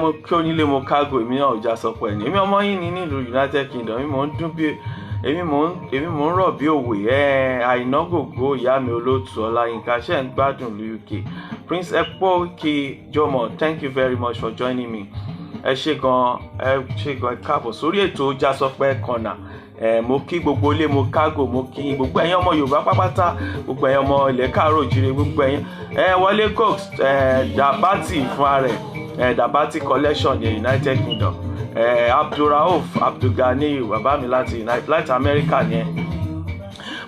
Mo kí onílé mo kágò èmi náà ọjà sọ pé èmi ọmọ yín ní nílùú United Kingdom èmi mò ń dún bí èmi mò ń rọ̀ bí òwe Àìná Gògó ìyá mi olóòtú Ọláyínká ṣe ń gbádùn ní UK. Prince Epoki Jomo, thank you very much for joining me. Ẹ ṣé gan ẹ káàbọ̀ sórí ètò ọjà sọ pé kọ̀nà. Mo kí gbogbo ilé mo kágò mo kí gbogbo ẹ̀yin ọmọ Yorùbá pápátá gbogbo ẹ̀yin ọmọ ilẹ̀ káàárọ̀ òjìrè gbogbo ẹ̀yin Wọlé Cox Dabati fúnra rẹ̀ Dabati collection ní United Kingdom Abdulrauf Abdulgani bàbá mi láti America ni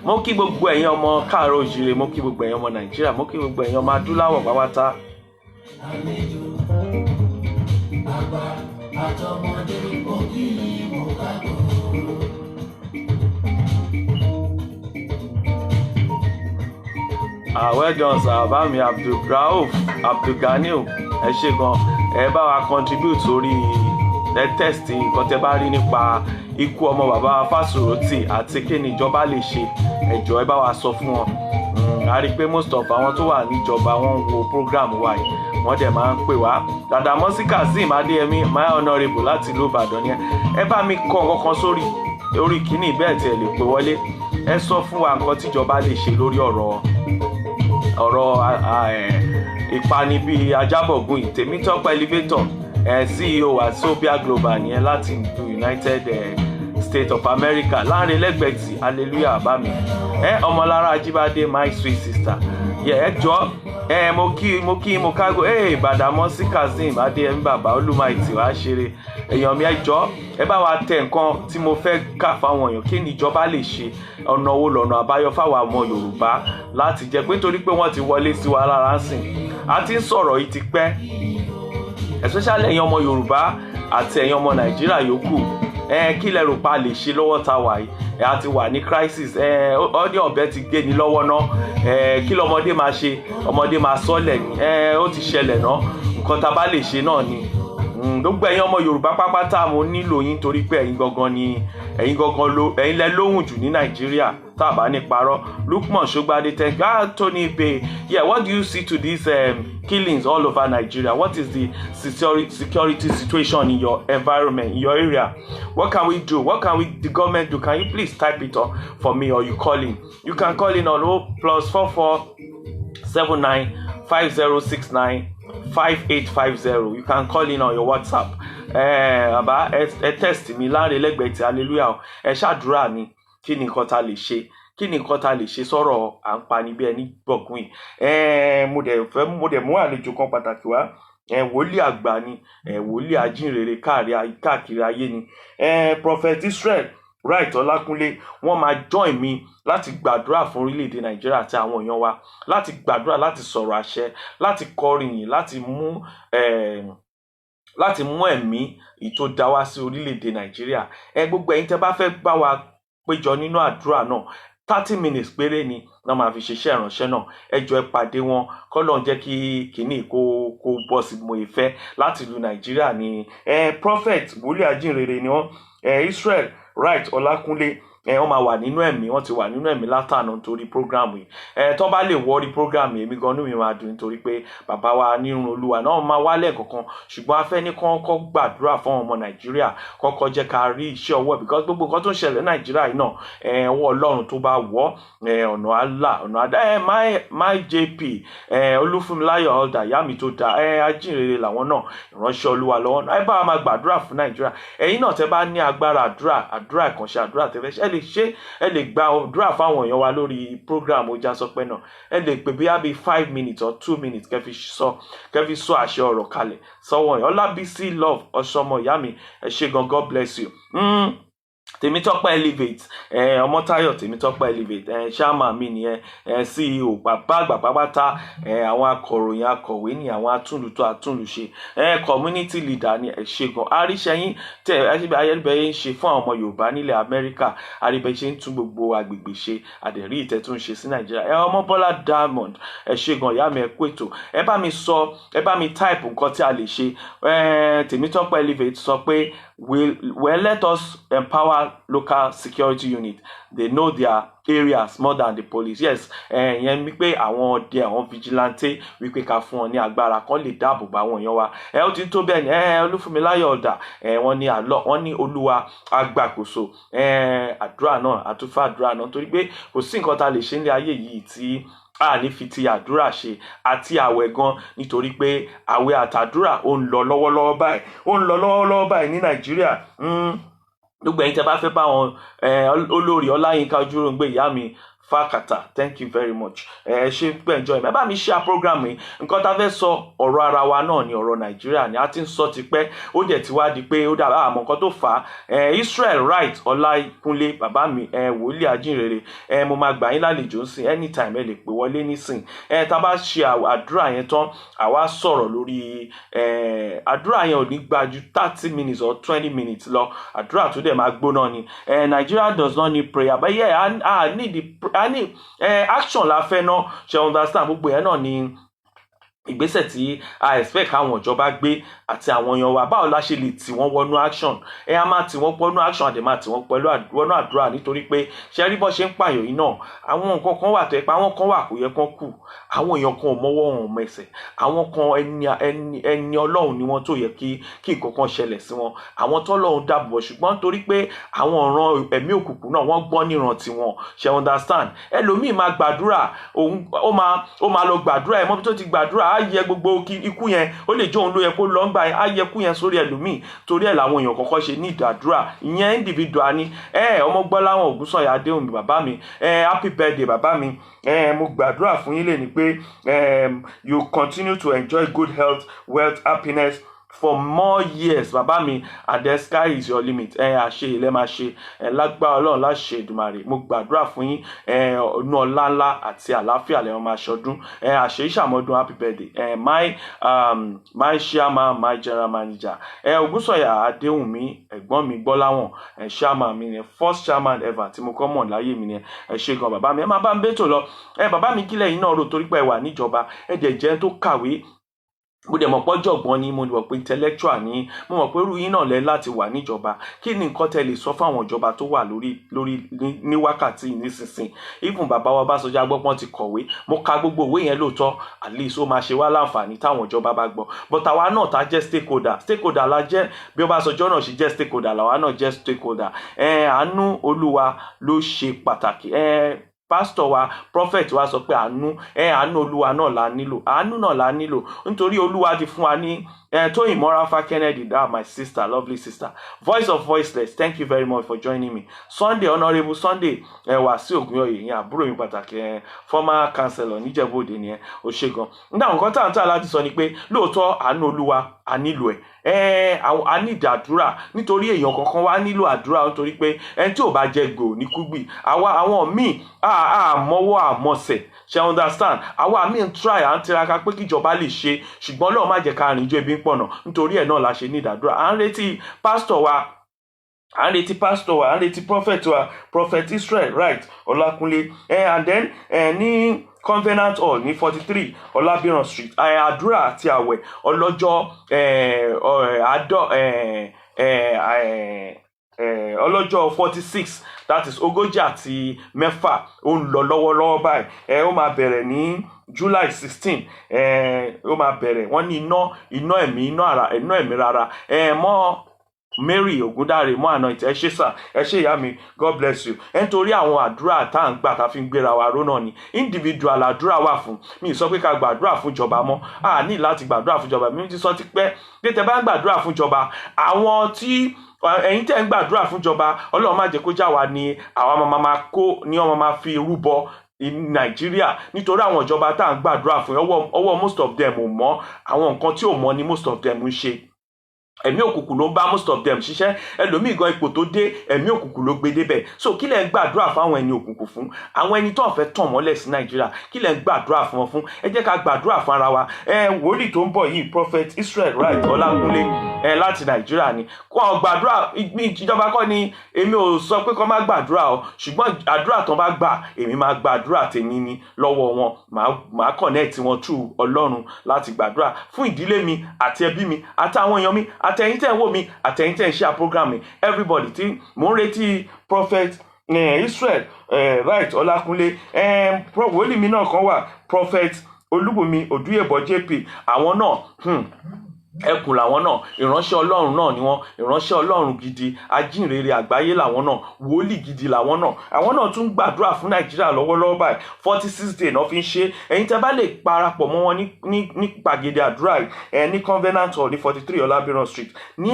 mo kí gbogbo ẹ̀yin ọmọ káàárọ̀ òjìrè mo kí gbogbo ẹ̀yin ọmọ Nàìjíríà mo kí gbogbo ẹ̀yin ọmọ adúláwọ̀ pápátá. Well done sir bàbá mi Abdulrauf Abdulgani ẹ ṣé gan ẹ bá wa contribute sórí test nǹkan tẹ́ bá rí nípa ikú ọmọ bàbá Fáṣòrótì àti kí ni ìjọba lè ṣe ẹ jọ̀ọ́ ẹ bá wa sọ fún wọn. A rí pé most of àwọn tó wà níjọba wọ́n wo program wa yìí wọ́n dẹ̀ máa ń pè wá Dàdàmọ́sí Kazeem Adéyẹmí my honourable láti ìlú Ìbàdàn yẹn ẹ bá mi kọ nǹkan kan sórí orí kìíní bẹ́ẹ̀ tí ẹ lè pè wọlé ẹ sọ fún wa nǹkan tíjọba lè ṣe lórí ọ̀rọ̀ ìpani bíi Ajábọ̀gún Tèmítọ́pẹ́ elevator CEO Wazobia Global nìyẹn láti United States of America láàrin lẹ́gbẹ̀ẹ́tì hallelujah bá mi Ọmọlára Ajíbádé my sweet sister ẹ jọ mo kágò Bàdàmọ́sí Kazeem Adéyẹmí bàbá Olúmáìtì wá ṣeré èèyàn mi ẹ jọ ẹ bá wa tẹ nǹkan tí mo fẹ́ kà fáwọn èèyàn kí ni ìjọba lè ṣe ọ̀nà wo lọ́nà àbáyọ fáwọn ọmọ Yorùbá láti jẹ́ pé nítorí pé wọ́n ti wọlé sí wa lára sìn a ti ń sọ̀rọ̀ yìí ti pẹ́ especially ẹ̀yin ọmọ Yorùbá àti ẹ̀yin ọmọ Nàìjíríà yòókù kí lẹ rò pa lè ṣe lọ́wọ́ tá wà yìí a ti wà ní crisis ọdẹ ọ̀bẹ ti gé ni lọ́wọ́ náà kí lọmọdé máa ṣe ọmọdé máa sọ́lẹ̀ ni ó ti ṣẹlẹ̀ náà nǹkan tá a bá lè ṣe náà ni gbogbo ẹ̀yin ọmọ Yorùbá pápátá mo nílò yín torí pé ẹ̀yin lẹ lóhùn jù ní Nàìjíríà tá a bá ní parọ́. Lukman Shogbade thank you. Tony Bay what do you see to these killings all over Nigeria? What is the security situation in your environment, in your area? What can we do? What can the government do? Can you please type it up for me or you call in? You can call in on +44 79 5069 5850. You can call in on your WhatsApp. Bàbá ẹ test mi láàrin lẹ́gbẹ̀ẹ́tì hallelujah ẹ ṣàdúrà ni kí ni nǹkan tá lè ṣe sọ̀rọ̀ à ń pani bí ẹni gbọ̀gùn yìí mo dẹ̀ mú àlejò kan pàtàkì wá wòlíì àgbà ni wòlíì ajínrere káàkiri ayé ni Prophet Israel Right Ọlákúnlé wọ́n máa join mi láti gbàdúrà fún orílẹ̀-èdè Nàìjíríà àti àwọn èèyàn wa láti gbàdúrà láti sọ̀rọ̀ àṣẹ láti kọrin yìí láti mú ẹ̀mí ìtò dá wá sí orílẹ̀-èdè Nàìjíríà gbogbo ẹ̀yin tẹ́ bá fẹ́ bá wa péjọ nínú àdúrà náà 30 minutes péré ni wọ́n máa fi ṣiṣẹ́ ìránṣẹ́ náà ẹ jọ̀ọ́ ẹ pàdé wọn k'Ọlọ́run jẹ́ kí kìíní kó bọ́ sí mo ìfẹ́ láti ìlú Nàìjíríà ní prophet wòlíì ajínrere ni wọ́n Israel Right Ọlákúnlé wọ́n máa wà nínú ẹ̀mí wọ́n ti wà nínú ẹ̀mí látànà nítorí program yìí tó bá lè wọ́rí program yìí èmi gan inú mi máa dùn nítorí pé bàbá wa nínú Olúwa náà máa wálẹ̀ kankan ṣùgbọ́n a fẹ́ ní kọ́kọ́ gbàdúrà fún ọmọ Nàìjíríà kọ́kọ́ jẹ́ ká rí iṣẹ́ ọwọ́ because gbogbo nǹkan tó ń ṣẹlẹ̀ Nàìjíríà yìí náà ọwọ́ Ọlọ́run tó bá wọ́ ọ̀nà àlà ọ̀nà àdá my JP Olúfúnmiláyọ̀ ọ̀dà ìyá mi tó da ajínrere làwọn náà ìránṣẹ́ Olúwa lọ́wọ́ ẹ bá wa máa gbàdúrà fún Nàìjíríà ẹ̀yin náà tẹ́ bá ní agbára àdúrà ìkànṣe àdúrà tẹ́fẹ́ ẹ lè gba àdúrà fáwọn èèyàn wa lórí program Ọjà Sọpẹ́ náà ẹ lè pè bí i 5 minutes or 2 minutes kẹfì sọ àṣẹ ọ̀rọ̀ kalẹ̀ sọ́wọ́ yẹn Ọlábísí love ọ̀ṣọ́mọ ìyá mi ẹ ṣé gan God bless you. Tèmítọ́pẹ́ Elevate Ọmọ́táyọ̀ Tèmítọ́pẹ́ Elevate chairman mi nìyẹn CEO bàbá àgbà pápátá àwọn akọ̀ròyìn akọ̀wé ní àwọn atúnlùtọ́ atúnlùṣe community leader ní ẹ̀ṣẹ̀gàn àríṣẹ́yìn tẹ̀ ayélujára ń ṣe fún àwọn ọmọ Yorùbá nílẹ̀ Amẹ́ríkà àríbẹ̀ ṣe ń tún gbogbo agbègbè ṣe àdẹ̀rí ìtẹ́tún ṣe sí Nàìjíríà ọmọ Bọ́lá Diamond ẹ̀ṣẹ̀gàn ìyá mi ẹ kú ètò ẹ bá mi type nǹkan tí a lè ṣe Tèmítọ́pẹ́ Elevate sọ pé well, let us empower local security unit. They know their areas more than the police. Yes, ìyẹn mi pé àwọn ọdẹ àwọn vigilante wípé ká fún wọn ní agbára kan lè dáàbò bá àwọn èèyàn wa. Ó ti tó bẹ́ẹ̀ ni Olúfúnmiláyọ̀ Ọ̀dà wọ́n ní Olúwa agbàkóso àdúrà náà àtúfà àdúrà náà torí pé kò sí nǹkan tá a lè ṣe ní ayé yìí tí a ní fi ti àdúrà ṣe àti àwẹ̀ gan nítorí pé àwẹ̀ àtàdúrà ó ń lọ lọ́wọ́lọ́wọ́ báyìí ní Nàìjíríà gbogbo ẹ̀yin tẹ́ bá fẹ́ bá wọn olórí Ọláyínká Ojúròǹgbé ìyá mi Fákàtà thank you very much ṣe pé enjoy ẹ bá mi share program yìí nǹkan tá a fẹ́ sọ ọ̀rọ̀ ara wa náà ni ọ̀rọ̀ Nàìjíríà ni a ti ń sọ tipẹ́ ó dẹ̀ ti wá di pé ó dàbí àmọ́ nǹkan tó fà á Israel Right Ọlákúnlé bàbá mi wòlíì ajínrere mo máa gbà yín lálejò sí anytime ẹ lè pè wọlé nísìn tá a bá ṣe àdúrà yẹn tán àwa sọ̀rọ̀ lórí àdúrà yẹn ò ní gba ju 30 minutes or 20 minutes lọ àdúrà tó dẹ̀ máa gbóná ni Nigeria does not need prayer but yeah I need action la fẹ́ ná ṣe understand gbogbo yẹn náà ni ìgbésẹ̀ tí a expect káwọn ìjọba gbé àti àwọn èèyàn wa báwo la ṣe lè tì wọ́n wọnú action a máa tì wọ́n wọnú action àdè máa tì wọ́n pẹ̀lú wọnú àdúrà nítorí pé ṣe rí bọ́ ṣe ń pààyàn yìí náà àwọn nǹkan kan wà tó ẹ pé àwọn kan wà kò yẹ kán kù àwọn èèyàn kan ò mọ́wọ́ wọn mẹsẹ̀ àwọn kan ẹni Ọlọ́run ni wọ́n tó yẹ kí nǹkan kan ṣẹlẹ̀ sí wọn àwọn tọ́lọ́run dáàbò ṣùgbọ́n torí pé àwọn ọ̀ràn ẹ̀mí òkùnkùn náà wọ́n gbọ́n níran tiwọn ṣe understand ẹlòmíì máa gbàdúrà ó máa lọ gbàdúrà ẹ̀ mọ́bí tó ti gbàdúrà á yẹ gbogbo ikú yẹn ó lè jẹ́ òun ló yẹ kó lọ ń gbà á yẹ ikú yẹn sórí ẹlòmíì torí ẹ̀ làwọn èèyàn kọ́kọ́ ṣe ní ìdàdúrà ìyẹn individual ni Ọmọgbọ́láwọn Ògúnsànyà Adéhùnmí bàbá mi happy birthday bàbá mi mo gbàdúrà fún yín lè ní pé you continue to enjoy good health wealth happiness for more years bàbá mi and the sky is your limit àṣe ilẹ̀ máa ṣe lágbára Ọlọ́run láṣẹ Èdùmàrè mo gbàdúrà fún yín inú ọlá ńlá àti àlàáfíà lẹ́wọ̀n máa ṣọdún àṣẹ ìṣàmọ́dún happy birthday my chairman my general manager Ògúnsànyà Adéhùnmí ẹ̀gbọ́n mi Gbọ́láwọn chairman mi ni first chairman ever tí mo kọ́ mọ̀ láyé mi ni ṣe gan bàbá mi máa bá ń bẹ́tò lọ bàbá mi kílẹ̀ yìí náà rò torí pé ẹ wà níjọba dẹ̀ jẹ́ tó kàwé mo dẹ̀ mọ̀ pé ọ̀jọ̀gbọ́n ni mo mọ̀ pé intellectual ni mo mọ̀ pé irú yín náà lẹ́ láti wà níjọba kí ni nǹkan tẹ́ lè sọ fáwọn ìjọba tó wà lórí ní wákàtí nísinsìn even bàbá wa Ọbásanjọ́ agbọ́pọ́n ti kọ̀wé mo ka gbogbo òwe yẹn lóòótọ́ at least ó máa ṣe wá láǹfààní táwọn ìjọba bá gbọ́ but àwa náà tá jẹ́ stakeholder la jẹ́ bí Ọbásanjọ́ náà ṣe jẹ́ stakeholder làwa náà jẹ́ stakeholder àánú Olúwa ló ṣe pàtàkì pastor wa prophet wa sọ pé àánú Olúwa náà la nílò nítorí Olúwa ti fún wa ní Tóyìn Mọ́ráfá Kennedy my sister lovely sister voice of voiceless thank you very much for joining me Sunday honourable Sunday Wàsíù Ògúnyọ̀yè yẹn àbúrò mi pàtàkì former councillor níjẹ̀bú òde nìyẹn ó ṣe gan nígbà nǹkan tá láti sọ ni pé lóòótọ́ àánú Olúwa a nílò a ní ìdàdúrà nítorí èèyàn kankan wá nílò àdúrà nítorí pé ẹni tí ò bá jẹ gbò ní kúgbì àwọn míì àmọ́wọ́ àmọ́sẹ̀ ṣe understand àwa míì ń try à ń tiraka pé kíjọba lè ṣe ṣùgbọ́n Ọlọ́run má jẹ́ ká rìn jó ebi ń pọ̀nà nítorí ẹ̀ náà la ṣe ní ìdàdúrà à ń retí pastor wa prophet Israel Right Ọlákúnlé and then ní Covenant Hall ní 43 Ọlábìrán Street àdúrà àti àwẹ̀ ọlọ́jọ́ ọlọ́jọ́ 46 that is ogójì àti mẹ́fà ó ń lọ lọ́wọ́lọ́wọ́ báyìí ó máa bẹ̀rẹ̀ ní July 16 ó máa bẹ̀rẹ̀ wọ́n ní iná ẹ̀mí rárá mọ́ Mary Ògúndáre mọ́ anoint ẹ ṣé sà ẹ ṣé ìyá mi God bless you nítorí àwọn àdúrà tá à ń gbà tá fi ń gbéra wa ró náà ni individual àdúrà wà fún mi sọ pé ká gbàdúrà fún ìjọba mọ́ a ní láti gbàdúrà fún ìjọba mi ti sọ ti pẹ́ pé tẹ́ bá ń gbàdúrà fún ìjọba àwọn tí ẹ̀yin tẹ́ ń gbàdúrà fún ìjọba Ọlọ́run má jẹ́ kó já wa ni àwa máa fi rúbọ Nàìjíríà nítorí àwọn ìjọba tá à ń gbàdúrà fún ọwọ́ most of them ò mọ́ àwọn nǹkan tí ò mọ́ ni most of them ń ṣe ẹ̀mí òkùnkùn ló ń bá most of them ṣiṣẹ́. Ẹlòmíì gan ipò tó dé ẹ̀mí òkùnkùn ló gbé débẹ̀. So kí lẹ̀ ń gbàdúrà fún àwọn ẹni òkùnkùn fún? Àwọn ẹni tó ń fẹ́ tàn mọ́lẹ̀ sí Nàìjíríà, kí lẹ̀ ń gbàdúrà fún wọn fún? Ẹ jẹ́ ká gbàdúrà fún ara wa. Wòlíì tó ń bọ̀ yìí, Prophet Israel Wright Ọlákúnlé láti Nàìjíríà ni. Kó gbàdúrà, ìjọba kọ́ ni, èmi ò sọ pé kó má gbàdúrà o, ṣùgbọ́n àdúrà tán bá gbà, èmi máa gbàdúrà tèmi ni lọ́wọ́ wọn. Màá connect wọn through Ọlọ́run láti gbàdúrà fún ìdílé mi àti ẹbí mi àti àwọn èèyàn mi, àtẹ̀yin tẹ́ ń wò mí, àtẹ̀yin tẹ́ ń share program mi, everybody tí mò ń retí Prophet Israel Wright Ọlákúnlé. Wòlíì mi náà kan wà, Prophet Olúbùnmi Odúyèbọ̀ JP. Àwọn náà ẹkùn làwọn náà, ìránṣẹ́ Ọlọ́run náà ni wọ́n, ìránṣẹ́ Ọlọ́run gidi, ajínrere àgbáyé làwọn náà, wòlíì gidi làwọn náà. Àwọn náà tún gbàdúrà fún Nàìjíríà lọ́wọ́lọ́wọ́ báyìí. 46 days náà fi ń ṣe. Ẹ̀yin tẹ́ bá lè parapọ̀ mọ́ wọn ní gbàgede àdúrà ní Covenant Hall ní 43 Ọlábìrán Street ní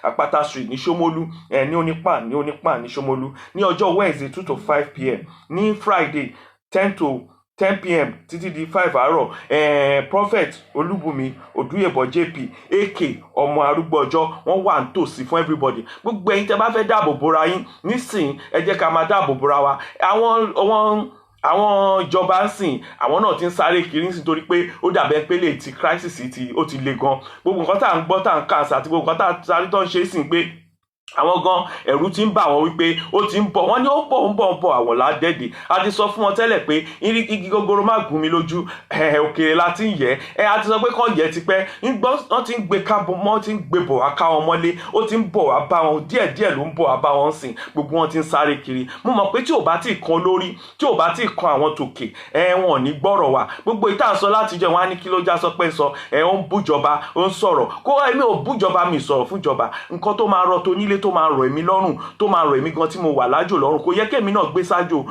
Àpáta Street ní Ṣómólú, ní Onípàn ní Ṣómólú, ní ọjọ́ Wednesday 2 to 5 p.m. ní Friday 10 to 10 p.m. títí di 5 àárọ̀. Prophet Olúbùnmi Odúyèbọ̀ JP AK ọmọ arúgbó ọjọ́, wọ́n wà nítòsí fún everybody. Gbogbo ẹ̀yin tẹ́ bá fẹ́ dáàbò bora yín nísìnyí, ẹ jẹ́ ká máa dáàbò bora wa. Àwọn ìjọba ń sìn, àwọn náà ti ń sáré kiri nítorí pé ó dàbẹ́ pé lè ti crisis ó ti le gan. Gbogbo nǹkan tá à ń gbọ́, tá à ń kà sí, àti gbogbo nǹkan tá à sáré tó ń ṣe sìn pé àwọn gan ẹ̀rù ti ń bà wọ́n wípé ó ti ń bọ̀. Wọ́n ní ó ń bọ̀ àwọn ládẹ́dẹ̀. A ti sọ fún wọn tẹ́lẹ̀ pé igi gogoro má gún mi lójú, òkèèrè la ti ń yẹ. A ti sọ pé kàn yẹ tipẹ́. Wọ́n ti ń gbé kábọ̀ mọ́, ti ń gbé bọ̀ wá ká wọn mọ́lé. Ó ti ń bọ̀ wá bá wọn, díẹ̀díẹ̀ ló ń bọ̀ wá bá wọn sìn. Gbogbo wọn ti ń sáré kiri. Mo mọ̀ pé tí ò bá ti kan lórí, tí ò bá ti kan àwọn tòkè, wọn ò ní gbọ́rọ̀ wá. Gbogbo ìta sọ láti jẹ́ wọn á ní kí ló já sọ pé sọ, ó ń bújọba, ó ń sọ̀rọ̀. Kó èmi ò bújọba, mi sọ̀rọ̀ fún ìjọba. Nǹkan tó máa rọ tó nílé, tó máa rọ̀ èmi lọ́rùn, tó máa rọ̀ èmi gan tí mo wà lájò lọ́rùn. Kò yẹ kémi náà gbé sájò.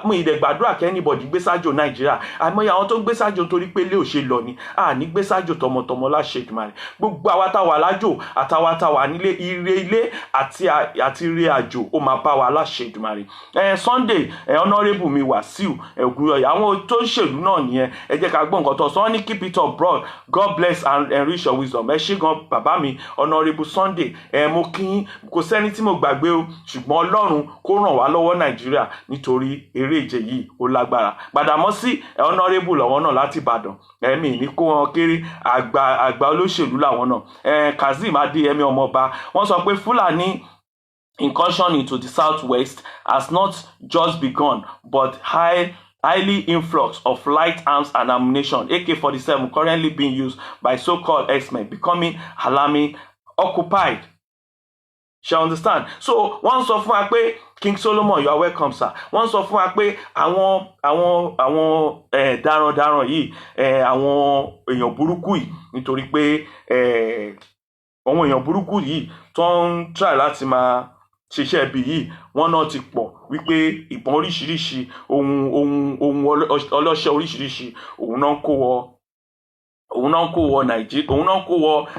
Mo ìdẹ̀ gbàdúrà kí anybody gbé sájò Nàìjíríà. Àìmọye àwọn tó ń gbé sájò torí pé ilé ò ṣe lọ ni. A ní gbé sájò tọmọtọmọ láṣẹ Èdùmàrè. Gbogbo àwa tá wà lájò àtàwa tá wà nílé, ire ilé àti ire àjò ó máa bá wa láṣẹ Èdùmàrè. Sunday Honourable mi Wàsíù Ògúnyọ̀yà, àwọn tó ń ṣèlú náà nìyẹn. Ẹ jẹ́ ká gbọ́ nǹkan tó sọ. Wọ́n ní keep it up broad, God bless and enrich your wisdom. Ẹ ṣé gan bàbá mi Honourable Sunday. Mo kí yín, kò sẹ́ni tí mo gbàgbé o, ṣùgbọ́n Ọlọ́run kó ràn wá lọ́wọ́ Nàìjíríà nítorí eré ìje yìí ó lágbára. Gbàdàmọ́sí Honourable lọ́wọ́ náà láti Ìbàdàn. Ẹ̀mí ní kó wọn kéré, àgbà olóṣèlú làwọn náà. Kazeem Adéyẹmí ọmọọba, wọ́n sọ pé Fúlàní incursion into the southwest has not just begun, but highly influx of light arms and ammunition, AK-47, currently being used by so-called X-Men, becoming alarming, occupied. Shall understand? So wọ́n sọ fún wa pé King Solomon, you are welcome, sir. Wọ́n sọ fún wa pé àwọn darandaran yìí, àwọn èèyàn burúkú yìí, nítorí pé àwọn èèyàn burúkú yìí tó ń try láti máa ṣiṣẹ́ ibi yìí, wọ́n náà ti pọ̀ wípé ìbọn oríṣiríṣi, ohun ọlọ́ṣẹ́ oríṣiríṣi, òun náà kó wọ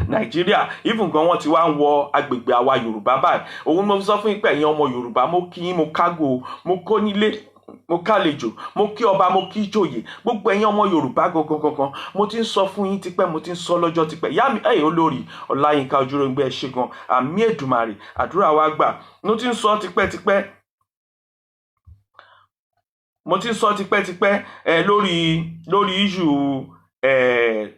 Nàìjíríà. Even gan wọ́n ti wá ń wọ agbègbè àwa Yorùbá báyìí. Òun mo sọ fún yín pé ẹ̀yin ọmọ Yorùbá, mo kí yín, mo kágo, mo kó nílé, mo kálejò, mo kí ọba, mo kí ìjòyè. Gbogbo ẹ̀yin ọmọ Yorùbá gangan, mo ti ń sọ fún yín tipẹ́, mo ti ń sọ lọ́jọ́ tipẹ́. Ìyá mi olórí Ọláyínká Ojúròǹgbé, ẹ ṣé gan. Àmì Èdùmàrè, àdúrà wa gbà. Mo ti ń sọ tipẹ́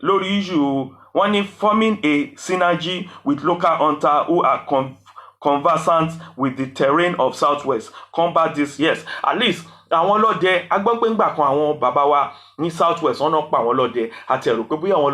lórí issue wọ́n ní forming a synergy with local hunters who are conversant with the terrain of southwest, combat this. Yes, at least àwọn ọlọ́dẹ, a gbọ́ pé ńgbà kan àwọn bàbá wa ní southwest wọ́n náà pa àwọn ọlọ́dẹ, àti ẹ̀rù pé bóyá àwọn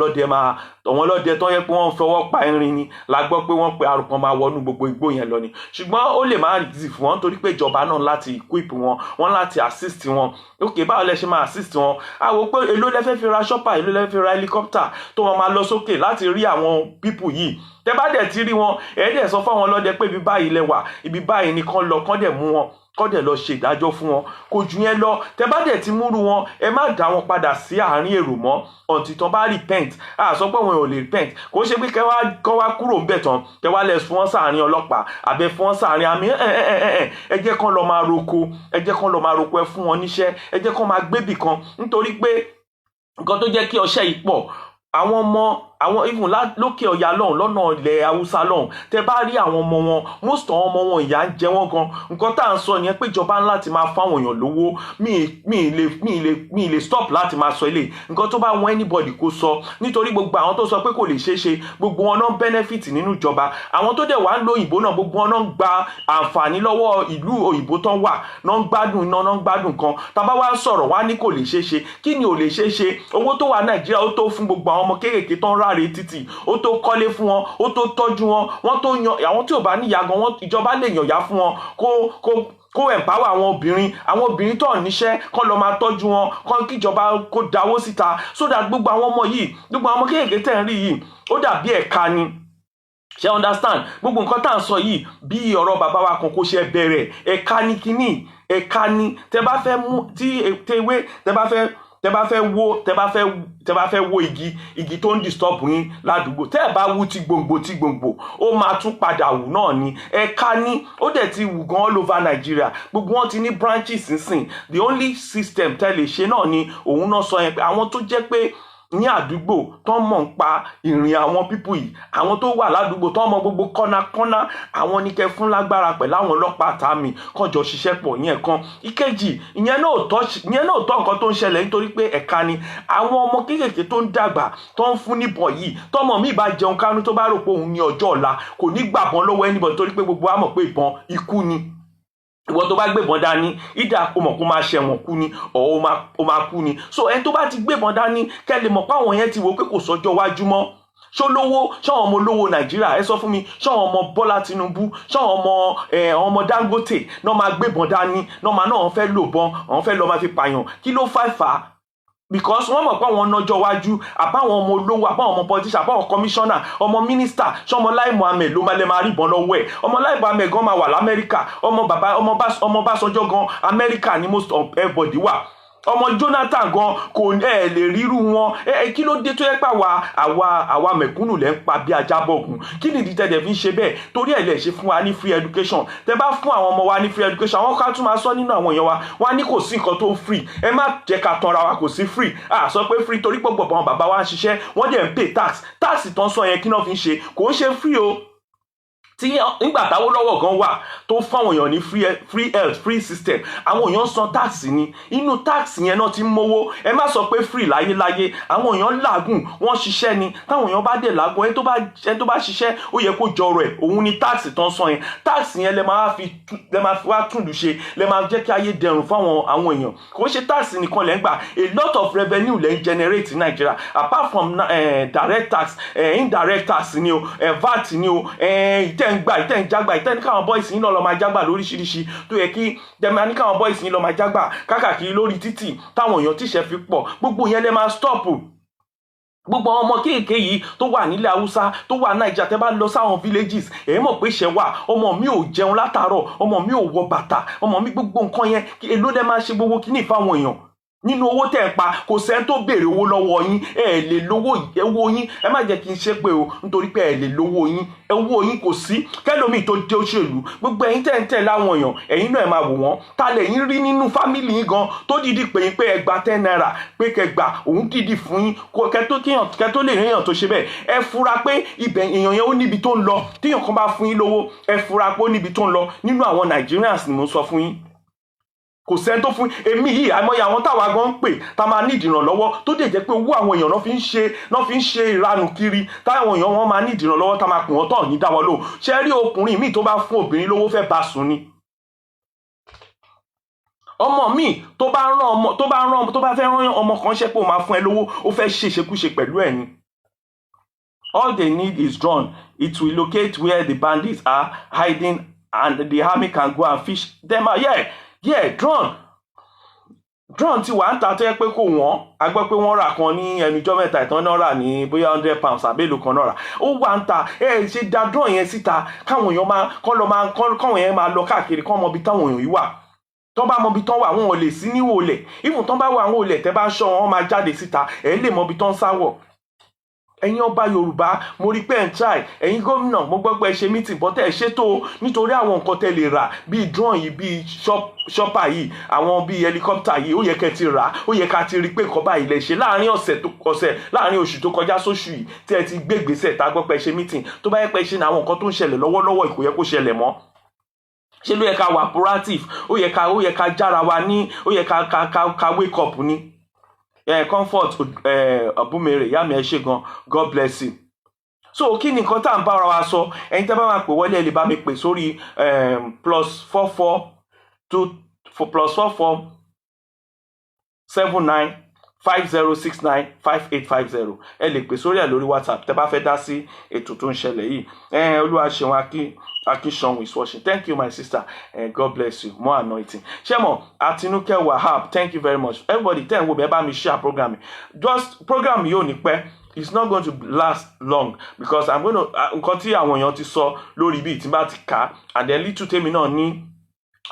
ọlọ́dẹ tó yẹ pé wọ́n fọwọ́ pa irin ni, la gbọ́ pé wọ́n pe arúgbó máa wọnú gbogbo igbó yẹn lọ ni. Ṣùgbọ́n ó lè máa easy fún wọn torí pé ìjọba náà láti equip wọn láti assist wọn. Okay, báwo lẹ ṣe máa assist wọn? A wò pé èló lẹ fẹ́ fi ra chopper, èló lẹ fẹ́ fi ra helicopter tó wọn máa lọ sókè láti rí àwọn people yìí. Tẹ́ bá dẹ̀ ti rí wọn, ẹ dẹ̀ sọ fún àwọn ọlọ́dẹ pé ibi báyìí lẹ wà, ibi báyìí ni kán lọ, kán dẹ̀ mú wọn, kọ́ dẹ̀ lọ ṣe ìdájọ́ fún wọn. Kò jù yẹn lọ. Tẹ́ bá dẹ̀ ti múrú wọn, ẹ má dá wọn padà sí àárín èrò mọ́ until tán bá repent. A sọ pé wọn ò lè repent. Kò ṣe pé kọ́ wá kúrò ń bẹ̀ tán, kẹ́ wá lẹ̀ fún wọn sáàárín ọlọ́pàá, àbẹ̀ fún wọn sáàárín àmì. Ẹ jẹ́ kán lọ máa roko, ẹ fún wọn níṣẹ́, ẹ jẹ́ kán máa gbébì kan. Nítorí pé nǹkan tó jẹ́ kí ọṣẹ́ yìí pọ̀, àwọn àwọn even lókè ọ̀yà lọ́hùn lọ́nà ilẹ̀ haúsá lọ́hùn tẹ bá rí àwọn ọmọ wọn most àwọn ọmọ wọn ìyà ń jẹ wọ́n gan. Nǹkan tá à ń sọ nìyẹn pé ìjọba ńlá ti máa fáwọn èèyàn lówó. mi lè stop láti máa sọ ilé nǹkan tó bá wọn anybody kó sọ, nítorí gbogbo àwọn tó sọ pé kò lè ṣeé ṣe gbogbo wọn náà benefit nínú ìjọba. Àwọn tó dẹ̀ wá ń lo òyìnbó náà gbogbo wọn náà ń gba àǹfààní lọ́wọ́ ìlú òyìnbó tán wà, náà ń gbádùn iná, náà ń gbádùn kan. Tàbá wá ń sọ̀rọ̀ wá ní kò lè ṣeé ṣe. Kí ni ò lè ṣeé ṣe? Owó tó wà Nàìjíríà ó tó fún gbogbo àwọn ọmọ kéékèèké tó ń ráre títì, ó tó kọ́lé fún wọn, ó tó tọ́jú wọn, wọ́n tó yan àwọn tí ò bá níyà gan, ìjọba lè yàn yá fún wọn kó empower àwọn obìnrin tó níṣẹ́ kán lọ máa tọ́jú wọn, kán kíjọba kó dáwó síta so that gbogbo àwọn ọmọ yìí, gbogbo àwọn ọmọ kéékèèké tẹ̀ ń rí yìí ó dàbí ẹ̀ka ni. Ṣé understand? Gbogbo nǹkan tá à ń sọ yìí bí ọ̀rọ̀ bàbá wa kan kó ṣe bẹ̀rẹ̀ ẹ̀ka ni kíní, ẹ̀ka ni. Tẹ bá fẹ́ mú tí ewé tẹ bá fẹ́ wo igi tó ń disturb yín ládùúgbò, tẹ́ bá wú tí gbòǹgbò ó máa tún padà wù náà ni. Ẹ̀ka ni ó dẹ̀ ti wù gan all over Nigeria. Gbogbo wọn ti ní branches nísìn. The only system tẹ́ lè ṣe náà ni òun náà sọ yẹn pé àwọn tó jẹ́ pé ní àdúgbò tó mọ̀ ń pa ìrìn àwọn pípù yìí, àwọn tó wà ládùúgbò tó mọ̀ gbogbo kọ́nà àwọn ní kẹ́ fún lágbára pẹ̀lú àwọn ọlọ́pàá àtàmì kọjọ ṣiṣẹ́ pọ̀ yẹn kan. Ìkejì ìyẹn náà ò tọ́ nǹkan tó ń ṣẹlẹ̀ nítorí pé ẹ̀ka ni. Àwọn ọmọ kéékèèké tó ń dàgbà tó ń fún níbọn yìí, tọmọ mi bá jẹun kánú tó bá rò pé òun ní ọjọ́ ọ̀la kò ní gbàbọn lọ́wọ́ anybody torí pé gbogbo wa mọ̀ pé ìbọn ikú ni. Ìwọ tó bá gbébọn dání ìdá kó mọ̀ kó máa ṣẹ̀wọ̀n kú ni ó máa kú ni. So ẹni tó bá ti gbébọn dání kẹ́ lè mọ̀ pé àwọn yẹn ti wò pé kò sọ́jọ́ wájú mọ́. Ṣáwọn ọmọ olówó Nàìjíríà ẹ sọ fún mi, ṣáwọn ọmọ Bọ́lá Tinubu, ṣáwọn ọmọ Dangote náà máa gbébọn dání náà fẹ́ lò bọn, àwọn fẹ́ lọ máa fi pààyàn? Kí ló fà? Because wọ́n mọ̀ pé àwọn ọ̀nàjọ́ wájú àbáwọn ọmọ olówó àbáwọn ọmọ politician àbáwọn commissioner ọmọ minister ṣọmọ Lai Mohammed ló máa lè máa rí ìbọn lọ́wọ́ ẹ̀. Ọmọ Lai Mohammed gan máa wà l'Amẹ́ríkà, ọmọ Básanjọ́ gan Amẹ́ríkà ni most of everybody wà. Ọmọ Jonathan gan kò lè ríru wọn. Kí ló dé tó yẹ pé àwa mẹ̀kúnnù lẹ́ ń pa bí ajábọ̀gùn? Kí ni ìdí tẹ́lẹ̀ fi ń ṣe bẹ́ẹ̀? Torí ẹ̀ lè ṣe fún wa ní free education. Tẹ́ bá fún àwọn ọmọ wa ní free education, àwọn kan tún máa sọ nínú àwọn èèyàn wa wá ní kò sí nǹkan tó free. Ẹ má jẹ́ ká tanra wa, kò sí free. Sọ pé free torí pé gbogbo àwọn bàbá wa ń ṣiṣẹ́ wọ́n dẹ̀ ń pay tax tán sọ yẹn kí náà fi ń ṣe, kò ń ṣe free o. Nígbà táwọn lọ́wọ́ gan wà tó fáwọn èèyàn ní free health free system, àwọn èèyàn san tax ni. Inú tax yẹn náà ti ń mówó. Ẹ má sọ pé free láyéláyé. Àwọn èèyàn làágùn wọ́n ṣiṣẹ́ ni. Táwọn èèyàn bá dẹ̀ làágùn ẹni tó bá ṣiṣẹ́ ó yẹ kó jọrọ ẹ̀. Òun ni tax tán san yẹn. Tax yẹn lẹ máa fi wá túndù ṣe, lẹ máa jẹ́ kí ayé dẹrùn fáwọn àwọn èèyàn. Kò ṣe tax nìkan lẹ́ ń gbà, a lot of revenue lẹ́ ń generate in Nigeria apart from direct tax, indirect tax ni o, VAT ni o, ìtẹ́ ń jágbà ìtẹ́ ní káwọn boys yín lọ máa jágbà lóríṣiríṣi tó yẹ kí dẹ̀mẹ́ ní káwọn boys yín lọ máa jágbà káàkiri lórí títì táwọn èèyàn tíṣẹ́ fi pọ̀. Gbogbo yẹn lẹ máa stop. Gbogbo àwọn ọmọ kéèké yìí tó wà nílẹ̀ Haúsá tó wà Naija, tẹ́ bá lọ sáwọn villages ẹ mọ̀ pé ṣẹ́ wà. Ọmọ mi ò jẹun látàárọ̀, ọmọ mi ò wọ bàtà, ọmọ mi gbogbo nǹkan yẹn èló lẹ máa ṣe gbogbo kíní fáwọn èèyàn. Nínú owó tẹ́ ń pa kò sẹ́ni tó béèrè owó lọ́wọ́ yín. Ẹ lè lówó owó yín. Ẹ má jẹ́ kí n ṣe pé o nítorí pé ẹ lè lówó yín. Owó yín kò sí. Kẹ́lòmíì tó dé òṣèlú gbogbo ẹ̀yin tẹ́ ń tẹ̀ láwọn èèyàn ẹ̀yin náà ẹ máa wò wọ́n. Ta lẹ̀ yín rí nínú fámìlì yín gan tó dìdí pé yín pé ẹ gba 10 naira pé kẹgbà òun dìdí fún yín kẹ tó lè rí èèyàn tó ṣe bẹ́ẹ̀. Ẹ fura pé ibẹ̀ èèyàn yẹn ó níbi tó ń lọ. Tíyàn kan bá fún yín lówó ẹ fura pé ó níbi tó ń lọ. Nínú àwọn Nigerians ni mo sọ fún yín. Kò sẹ́ni tó fún èmi yìí àìmọye àwọn táwa gan ń pè tá máa ní ìdìrànlọ́wọ́ tó dẹ̀ jẹ́ pé owó àwọn èèyàn náà fi ń ṣe ìranù kiri táwọn èèyàn wọn máa ní ìdìrànlọ́wọ́ tá máa pè wọ́n tán ní dáwọ́ lò. Ṣé rí ọkùnrin míì tó bá fún obìnrin lówó fẹ́ bá sùn ni? Ọmọ míì tó bá fẹ́ rán ọmọ kan ṣẹ́ pé ó máa fún ẹ lówó ó fẹ́ ṣe ìṣekúṣe pẹ̀lú ẹ̀ ni. All they need is drone. It will locate where the bandits are hiding and the army can go and fish them out. Drone ti wà ń ta tó yẹ pé kò wọ́n. A gbọ́ pé wọ́n rà kan ní ẹnujọ́ mẹ́ta ìtàn náà rà ní bóyá £100 àbẹ́lò kan náà rà. Ó wà ń ta ṣe da drone yẹn síta káwọn èèyàn máa lọ káàkiri kán mọ ibi táwọn èèyàn yìí wà. Tọ́ bá mọ ibi tán wà wọn ò lè sí níwò olè. Even tán bá wà àwọn olè tẹ́ bá ń ṣọ́ wọn máa jáde síta ẹ̀ lè mọ ibi tán sáwọ̀. ẹ̀yin ọba Yorùbá mo rí pé ẹ̀ ń try, ẹ̀yin gómìnà mo gbọ́ pé ẹ ṣe meeting but ẹ ṣètò nítorí àwọn nǹkan tẹ́ lè rà bíi drone yìí bíi shopper yìí àwọn bíi helicopter yìí ó yẹ kẹ́ ti rà, ó yẹ ká ti rí pé nǹkan báyìí lè ṣe láàrin ọ̀sẹ̀ láàrin oṣù tó kọjá sóṣù yìí tí ẹ ti gbé ìgbésẹ̀ tá a gbọ́ pé ẹ ṣe meeting. Tó bá yẹ pé ẹ ṣe ní àwọn nǹkan tó ń ṣẹlẹ̀ lọ́wọ́lọ́wọ́ kò yẹ kó ṣẹlẹ̀ mọ́. Ṣé ló yẹ ká wà proactive? Ó yẹ ká jára wa ní, ó yẹ ká wake up ní. Comfort Abumere ìyá mi ẹ ṣé gan, God bless you. So kí ni nǹkan tá à ń bá ara wa sọ? Ẹ̀yin tẹ́ bá máa pè wọlé ẹ lè bá mi pè sórí +44 79 5069 5850. Ẹ lè pè sórí ẹ lórí WhatsApp tẹ́ bá fẹ́ dá sí ètò tó ń ṣẹlẹ̀ yìí. Olúwaṣeun Akínshanwu is watching. Thank you, my sister. God bless you. More anointing. Shemo, Atinuke Wahab, thank you very much. Everybody, tell me about me share program. Just program you ní pẹ́. It's not going to last long because I'm going to continue àwọn èèyàn ti sọ lórí bí tí bá ti kà and then little tèmi náà ní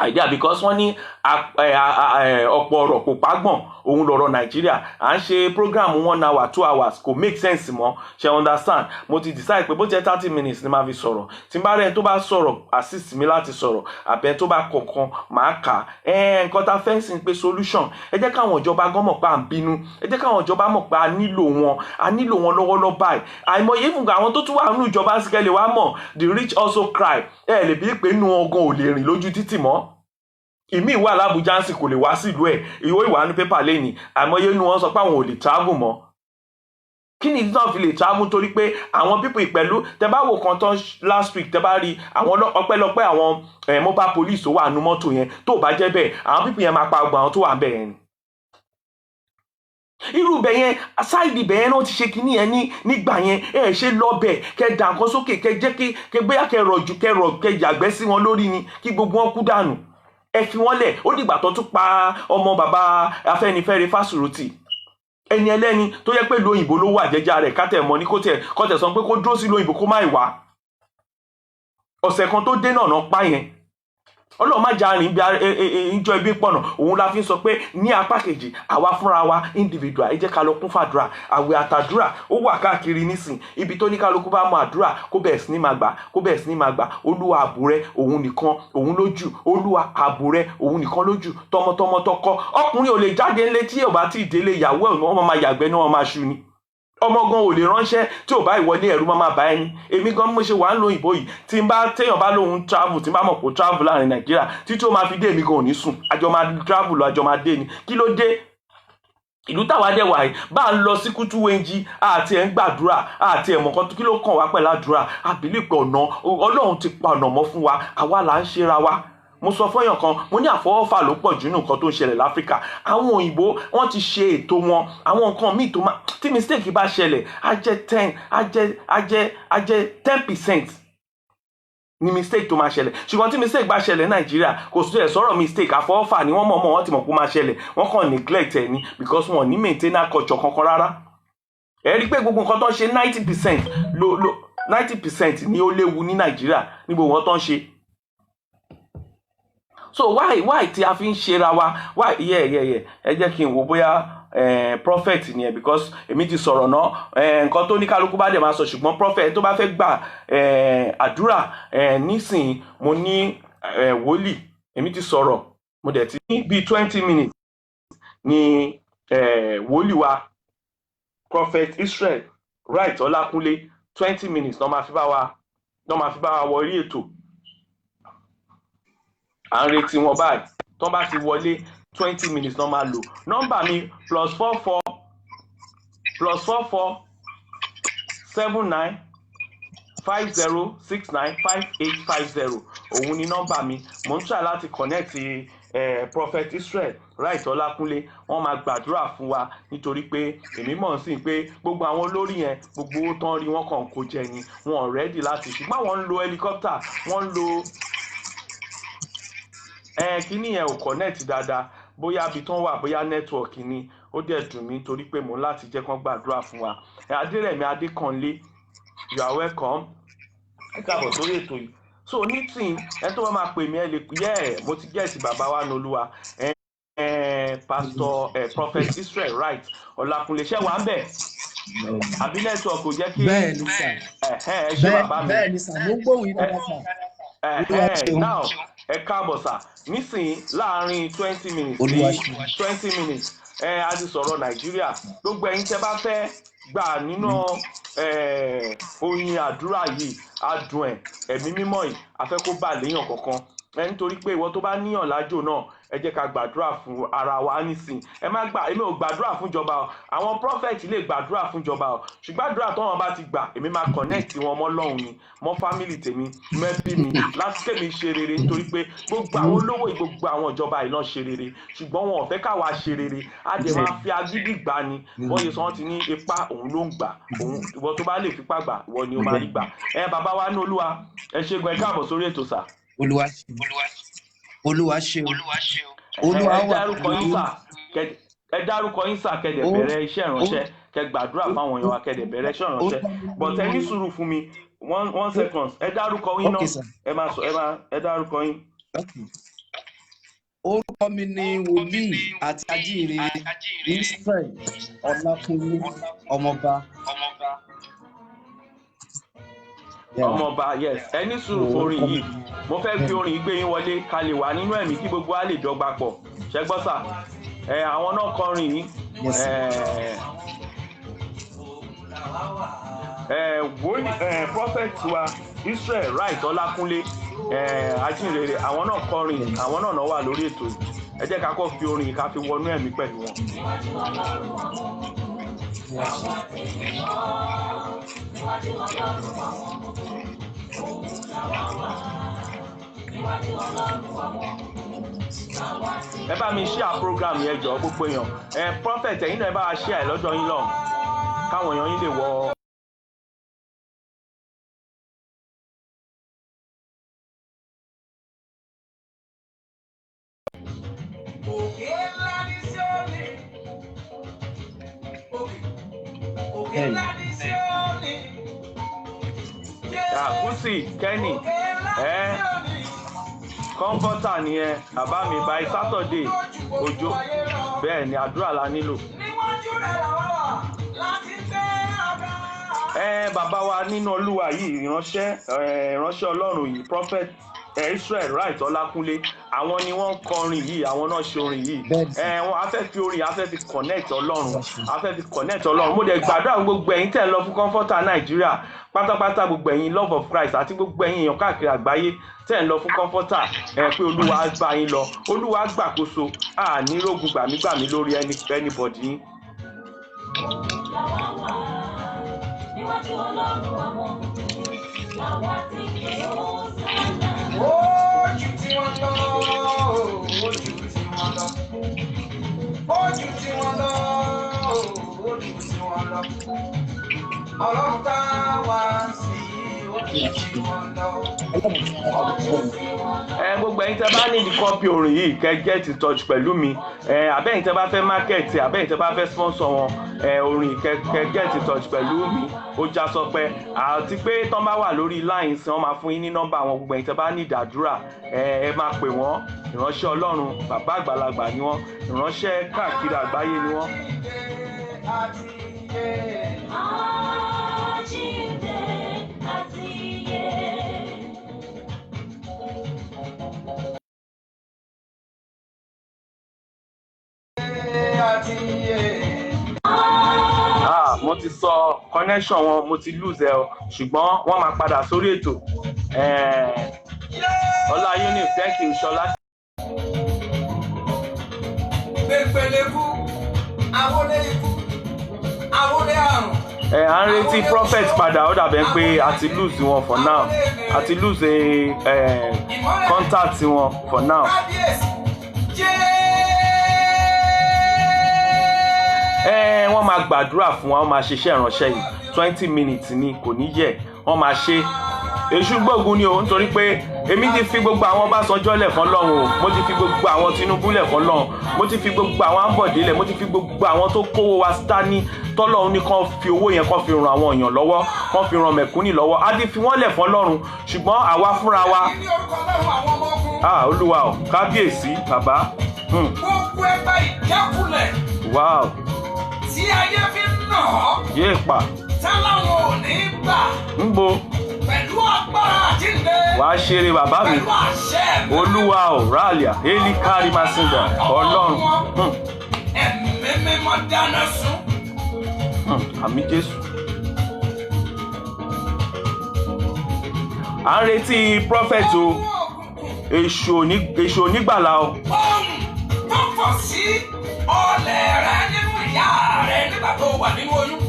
idea because wọ́n ní ọ̀pọ̀ ọ̀rọ̀ kò págbọ̀n òun lọ̀rọ̀ Nàìjíríà à ń ṣe program 1 hour 2 hours kò make sense mọ́ ṣe understand. Mo ti decide pé bó jẹ́ 30 minutes ni máa fi sọ̀rọ̀ tí n bá rẹ̀ tó bá sọ̀rọ̀ assist mi láti sọ̀rọ̀ àbẹ̀ tó bá kọ̀ọ̀kan máa kà nǹkan tá fẹ́ sí pé solution. Ẹ jẹ́ káwọn ìjọba gan mọ̀ pé à ń bínú, ẹ jẹ́ káwọn ìjọba mọ̀ pé a nílò wọn lọ́wọ́lọ́wọ́ báyìí. Àìmọye even àwọn tó tún wà nínú ìjọba sì kẹ́lẹ̀ wá mọ̀ the rich also cry. Ẹ lè bí pé inú ọgàn ò lè rìn lójú títì mọ́. Ìmí ìwà l'Abuja ń sì kò lè wá sílùú ẹ̀ ìwé ìwà ní pépà lẹ́yìn àìmọye inú wọn sọ pé àwọn ò lè travel mọ́. Kí ni ìdí náà fi lè travel torí pé àwọn people ìpẹ̀lú tẹ bá wò kan tán last week tẹ bá rí àwọn ọpẹ́lọpẹ́ àwọn mobile police tó wà nínú mọ́tò yẹn tó bá jẹ́ bẹ́ẹ̀ àwọn people yẹn máa pa gbogbo àwọn tó wà bẹ́ẹ̀ yẹn. Irú ibẹ̀ yẹn aside ibẹ̀ yẹn náà ti ṣe kíní yẹn nígbà yẹn ẹ ṣe lọ́bẹ̀ kẹ dà nǹkan sókè kẹ jẹ́ kẹ gbéyà kẹ rọ̀jù kẹ yàgbẹ́ sí wọn lórí ni kí gbogbo wọn kú dànù. Ẹ fi wọ́n lẹ̀ ó dìgbà tó tún pa ọmọ bàbá Afẹ́nifẹ́re Fásùròtì ẹni ẹlẹ́ni tó yẹ pé ìlú òyìnbó ló wà jẹ́jà rẹ̀ kátẹ̀ mọ́ ní kọ́tẹ̀ sọ pé kó dúró sí ìlú òyìnbó kó má wá ọ̀sẹ̀ kan tó dé náà pa yẹn. Ọlọ́run má jà rìn bí ìjọ ibi pọ̀nà òun la fi ń sọ pé ní apá kejì àwa fúnra wa individual ẹ jẹ́ ká lọ kún fàdúrà àwẹ̀ àtàdúrà ó wà káàkiri nísìn ibi tó ní kálukú bá mọ àdúrà kó bẹ̀rẹ̀ sí ní máa gbà Olúwa ààbò rẹ òun nìkan òun lójú Olúwa ààbò rẹ òun nìkan lójú tọmọtọmọ tọkọ ọkùnrin ò lè jáde ńlé tí ò bá tí ì délé ìyàwó ẹ̀ wọ́n máa yàgbẹ́ ní wọ́n máa ṣu ni ọmọ gan ò lè ránṣẹ́ tí ò bá ìwọlé ẹ̀rú máa bá ẹni. Èmi gan mo ṣe wà ń lo òyìnbó yìí tí n bá téèyàn bá lóhun travel tí n bá mọ̀ kó travel láàrin Nàìjíríà títí ó máa fi dé èmi gan ò ní sùn àjọ máa travel lọ àjọ máa dé ni. Kí ló dé? Ìlú táwa dẹ̀ wà yìí bá ń lọ sí Kútúwéńjì àti ẹ̀ ń gbàdúrà àti ẹ̀ mọ̀ kan kí ló kàn wá pẹ̀lú àdúrà àbílẹ̀ pé ọ̀nà Ọlọ́run ti pa ọ̀nà mọ́ fún wa àwa là ń ṣera wa. Mo sọ fọyàn kan mo ní àfọwọ́fà ló pọ̀ jù nínú nǹkan tó ń ṣẹlẹ̀ láfíríkà. Àwọn òyìnbó wọ́n ti ṣe ètò wọn àwọn nǹkan míì tó máa tí mistake bá ṣẹlẹ̀ á jẹ́ 10% ni mistake tó máa ṣẹlẹ̀ ṣùgbọ́n tí mistake bá ṣẹlẹ̀ Nàìjíríà kò sí ẹ̀ sọ̀rọ̀ mistake àfọwọ́fà ni wọ́n mọ̀ wọ́n ti mọ̀ kó máa ṣẹlẹ̀ wọ́n kàn neglect ẹ̀ ni because wọn ò ní maintainer culture kankan rárá. Ẹ rí pé gbogbo nǹkan tó ń ṣe 90% ni ó léwu ní Nàìjíríà ní gbogbo nǹkan tó ń ṣe. So why tí a fi ń ṣera wa why ẹ jẹ́ kí n wò bóyá prophet ni ẹ because èmi ti sọ̀rọ̀ náà nǹkan tó ní kálukú bá dẹ̀ máa sọ ṣùgbọ́n prophet tó bá fẹ́ gbà àdúrà nísìn mo ní wòlíì èmi ti sọ̀rọ̀ mo dẹ̀ ti ní bíi 20 minutes ní wòlíì wa prophet Israel Right Ọlákúnlé 20 minutes náà máa fi bá wa wọrí ètò à ń retí wọn báyìí tó bá ti wọlé 20 minutes náà máa lò. Nọ́mbà mi +44 79 5069 5850 òun ni nọ́mbà mi. Mo ń try láti connect Prophet Israel Right Ọlákúnlé wọ́n máa gbàdúrà fún wa nítorí pé èmi mọ̀ sí pé gbogbo àwọn olórí yẹn gbogbo owó tán rí wọn kàn kó jẹ ni wọn ò ready láti ṣùgbọ́n wọ́n ń lo helicopter wọ́n ń lo kíní yẹn ò connect dáadáa bóyá ibi tán wà bóyá network ni ó dẹ̀ dùn mí torí pé mo láti jẹ́ kán gbàdúrà fún wa. Adérẹ̀mí Adékànlé you are welcome ẹ káàbọ̀ sórí ètò yìí. So nísìn ẹ tó bá máa pè mí ẹ lè mo ti gẹ̀ẹ́sì bàbá wa n'Olúwa pastor Prophet Israel Right Ọlákúnlé ṣẹ́ wà ń bẹ̀ àbí network kò jẹ́ kí bẹ́ẹ̀ ni sà ẹ ṣé bàbá mi bẹ́ẹ̀ ni sà mo ń gbóhùn yín dáadáa sà. Olúwa ṣeun. now ẹ káàbọ̀ sà nísìnyí láàárín 20 minutes Olúwa sí ṣeun. 20 minutes a ti sọ̀rọ̀ Nàìjíríà gbogbo ẹ̀yin tẹ́ bá fẹ́ gbà nínú oyin àdúrà yìí adùn ẹ̀mí mímọ́ yìí a fẹ́ kó bà léèyàn kankan nítorí pé ìwọ tó bá níyàn lájò náà ẹ jẹ́ ká gbàdúrà fún ara wa nísìn ẹ má gbà èmi ò gbàdúrà fún ìjọba o àwọn prophet lè gbàdúrà fún ìjọba o ṣùgbọ́n àdúrà tó wọn bá ti gbà èmi máa connect wọn mọ́ Ọlọ́run mi mọ́ family tèmi mẹ́bí mi láti kémi ṣe rere nítorí pé gbogbo àwọn olówó gbogbo àwọn ìjọba yìí náà ṣe rere ṣùgbọ́n wọn ò fẹ́ káwa ṣe rere á jẹ́ máa fi agídí gbà ni wọ́n yẹ sọ wọ́n ti ní ipá òun ló ń gbà òun ìwọ tó bá lè fipá gbà ìwọ ni ó máa rí gbà bàbá wa ní Olúwa ẹ ṣé gan ẹ káàbọ̀ sórí ètò sà. Olúwa ṣeun. Olúwa ṣeun. Olúwa wà ẹ dárúkọ yín sà kẹdẹ bẹ̀rẹ̀ iṣẹ́ ìránṣẹ́ kẹ gbàdúrà fáwọn èèyàn wa kẹdẹ bẹ̀rẹ̀ iṣẹ́ ìránṣẹ́ but ẹ ní sùúrù fún mi one second ẹ dárúkọ yín náà ẹ máa sọ ẹ dárúkọ yín. Orúkọ mi ni wòlíì àti ajíhìnrere Israel Ọlákúnlé ọmọọba. Ọmọọba yes ẹ ní sùúrù forin yìí mo fẹ́ fi orin gbé yín wọlé ká lè wà nínú ẹ̀mí kí gbogbo wa lè dọ́gba pọ̀ ṣẹ́gbọ́n sà àwọn náà kọrin yìí prophet wa Israel right Ọlákúnlé ajínrere àwọn náà kọrin àwọn náà wà lórí ètò yìí ẹ jẹ́ ká kọ́ fi orin yìí ká fi wọnú ẹ̀mí pẹ̀lú wọn. ẹ bá mi share program yẹn jọ gbogbo èèyàn prophet ẹ̀yin náà ẹ bá wa share lọ́dọ̀ yín lọ́hùn káwọn èèyàn yín lè wọ. Kúsì Kenny kọ́ńfọ́tà nìyẹn bàbá mi by Saturday òjò bẹ́ẹ̀ ni àdúrà la nílò. Bàbá wa nínú Olúwa yìí ìránṣẹ́ Ọlọ́run yìí prophet Israel right Ọlákúnlé àwọn ni wọ́n kọrin yìí àwọn náà ṣe orin yìí wọ́n á fẹ́ fi orin á fẹ́ fi connect Ọlọ́run á fẹ́ fi connect Ọlọ́run mo dẹ̀ gbàdúrà gbogbo ẹ̀yin tẹ́ ẹ lọ fún Comforter Nàìjíríà pátápátá gbogbo ẹ̀yin love of Christ àti gbogbo ẹ̀yin èèyàn káàkiri àgbáyé tẹ́ ẹ lọ fún Comforter pé Olúwa á bá yín lọ Olúwa á gbàkóso ní rógun gbàmígbàmí lórí anybody yín. Ojú tí wọ́n lọ, ojú tí wọ́n lọ, ojú tí wọ́n lọ, ojú tí wọ́n lọ. Ọlọ́run tá wá sí ojú tí wọ́n lọ. Gbogbo ẹ̀yin tẹ́ bá ní ìdí kọ́pì orin yìí kẹ́ get in touch pẹ̀lú mi àbẹ́yìn tẹ́ bá fẹ́ market àbẹ́yìn tẹ́ bá fẹ́ sponsor wọn orin kẹ́ get in touch pẹ̀lú mi ó já sọ pé àti pé tán bá wà lórí line sí wọ́n máa fún yín ní nọ́mbà wọn gbogbo ẹ̀yin tẹ́ bá ní ìdádúrà ẹ máa pè wọ́n ìránṣẹ́ Ọlọ́run bàbá àgbàlagbà ni wọ́n ìránṣẹ́ káàkiri àgbáyé ni wọ́n. Mo ti sọ connection wọn mo ti lose ẹ o ṣùgbọ́n wọ́n máa padà sórí ètò Ọlá Unif thank you Ṣọlá. Pèpèlè kú àwọlé ikú àwọlé àrùn. À ń retí prophet padà ó dàbẹ̀ pé a ti lose wọn for now a ti lose contact wọn for now. Wọ́n máa gbàdúrà fún wa wọ́n máa ṣiṣẹ́ ìránṣẹ́ yìí 20 minutes ni kò ní yẹ wọ́n máa ṣe èṣù gbógun ni o nítorí pé èmi ti fi gbogbo àwọn Ọbásanjọ́ lẹ̀ fún Ọlọ́run o mo ti fi gbogbo àwọn Tinubu lẹ̀ fún Ọlọ́run mo ti fi gbogbo àwọn Ambode lẹ̀ mo ti fi gbogbo àwọn tó kówó wa dání tọ́lọ́run ní kàn fi owó yẹn kàn fi ran àwọn èèyàn lọ́wọ́ kàn fi ran mẹ̀kúnnì lọ́wọ́ á ti fi wọ́n lẹ̀ fún Ọlọ́run ṣùgbọ́n àwa fúnra wa Olúwa o kábíyèsí bàbá. Gbogbo ẹgbẹ́ ìjákulẹ̀. Wow. Tí ayé fi ń nà ọ́. Yéèpà. Tẹ́lá wọn ò ní gbà. ń bo. Pẹ̀lú agbára àjíǹde. Wàá ṣeré bàbá mi. Pẹ̀lú àṣẹ mi. Olúwa ò rálìà Eli kárí máa sìn dà Ọlọ́run. Ẹ̀mí mímọ́ dáná sun. Àmì Jésù. À ń retí prophet o. Èṣù onígbàlà o. Ohun tó fọ̀ sí ọlẹ̀ rẹ nínú ìyá rẹ nígbà tó wà nínú oyún.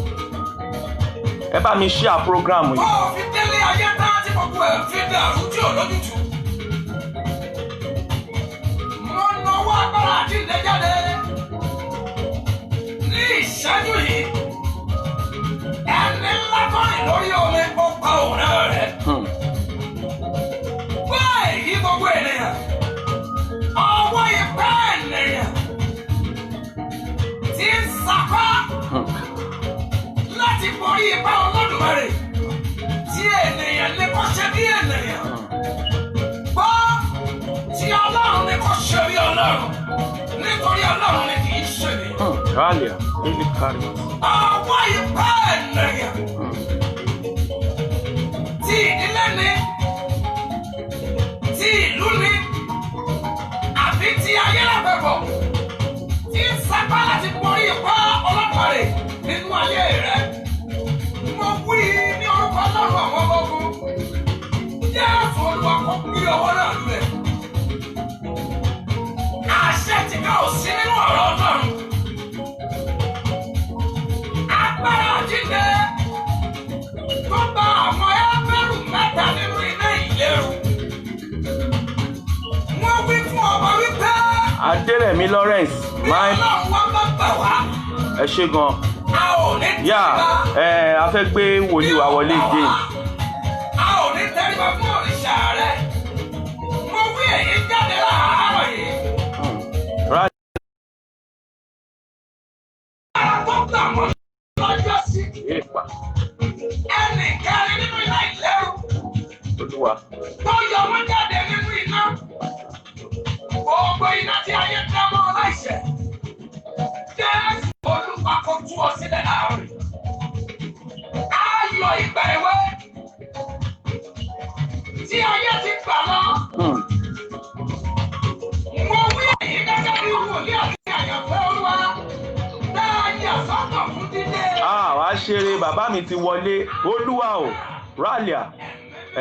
Ẹ bá mi share program yìí. Tó fi délé ayé tán tí gbogbo ẹ̀ fi dàrú tí ò lójútùú. Mo náwó agbára àjíǹde jáde. Ní ìṣẹ́jú yìí, ẹni ńlá tó rìn lórí omi ó pa òun náà rẹ̀. Báyìí gbogbo ènìyàn, ọwọ́ ìpẹ́ ènìyàn ti ń sapá láti borí ìpá Olódùmarè tí ènìyàn ní kó ṣe bí ènìyàn. Gbọ́ tí Ọlọ́run ní kó ṣe bí Ọlọ́run nítorí Ọlọ́run ní kì í ṣe ènìyàn. Rálìà Eli kárí. Ọwọ́ ìpẹ́ ènìyàn tí ìdílé ní. Tí ìlú ní àbí tí ayé lápapọ̀ tí ń sapá láti borí ìpá Olódùmarè nínú ayé rẹ. Mo wí ní orúkọ Ọlọ́run àwọn ọmọ ogun. Jésù Olúwa kó gbé ọwọ́ náà lulẹ̀. Àṣẹ tí ká ò sí nínú ọ̀rọ̀ Ọlọ́run. Agbára àjíǹde tó bá àwọn ẹgbẹ̀rún mẹ́ta nínú iná ìléru. Wọ́n wí fún ọmọ wípé. Adérẹ̀mí Lawrence. Bí Ọlọ́run wá bá gbà wá. Ẹ ṣé gan. A ò ní tẹríba. A fẹ́ gbé wòlíì wa wọlé ìdí. A ò ní tẹríba fún òrìṣà rẹ. Mo wí èyí jáde láàárọ̀ yìí. Ara tó gbà wọ́n lọ́jọ́ sí. Yéèpà. Ẹnì kẹrin nínú iná ìléru. Olúwa. Tó yọ wọ́n jáde nínú iná. Gbogbo iná tí ayé tẹ́ mọ́ láìṣẹ̀. Jésù Olúwa kó tú ọ sílẹ̀ láàárín. Ayọ̀ ìgbà èwe tí ayé ti gbà lọ. Mo wí èyí gẹ́gẹ́ bí wòlíì àti àyànfẹ́ Olúwa. Dáàyè sọ́tọ̀ fún dídé. Wàá ṣeré bàbá mi ti wọlé. Olúwa ò rálìà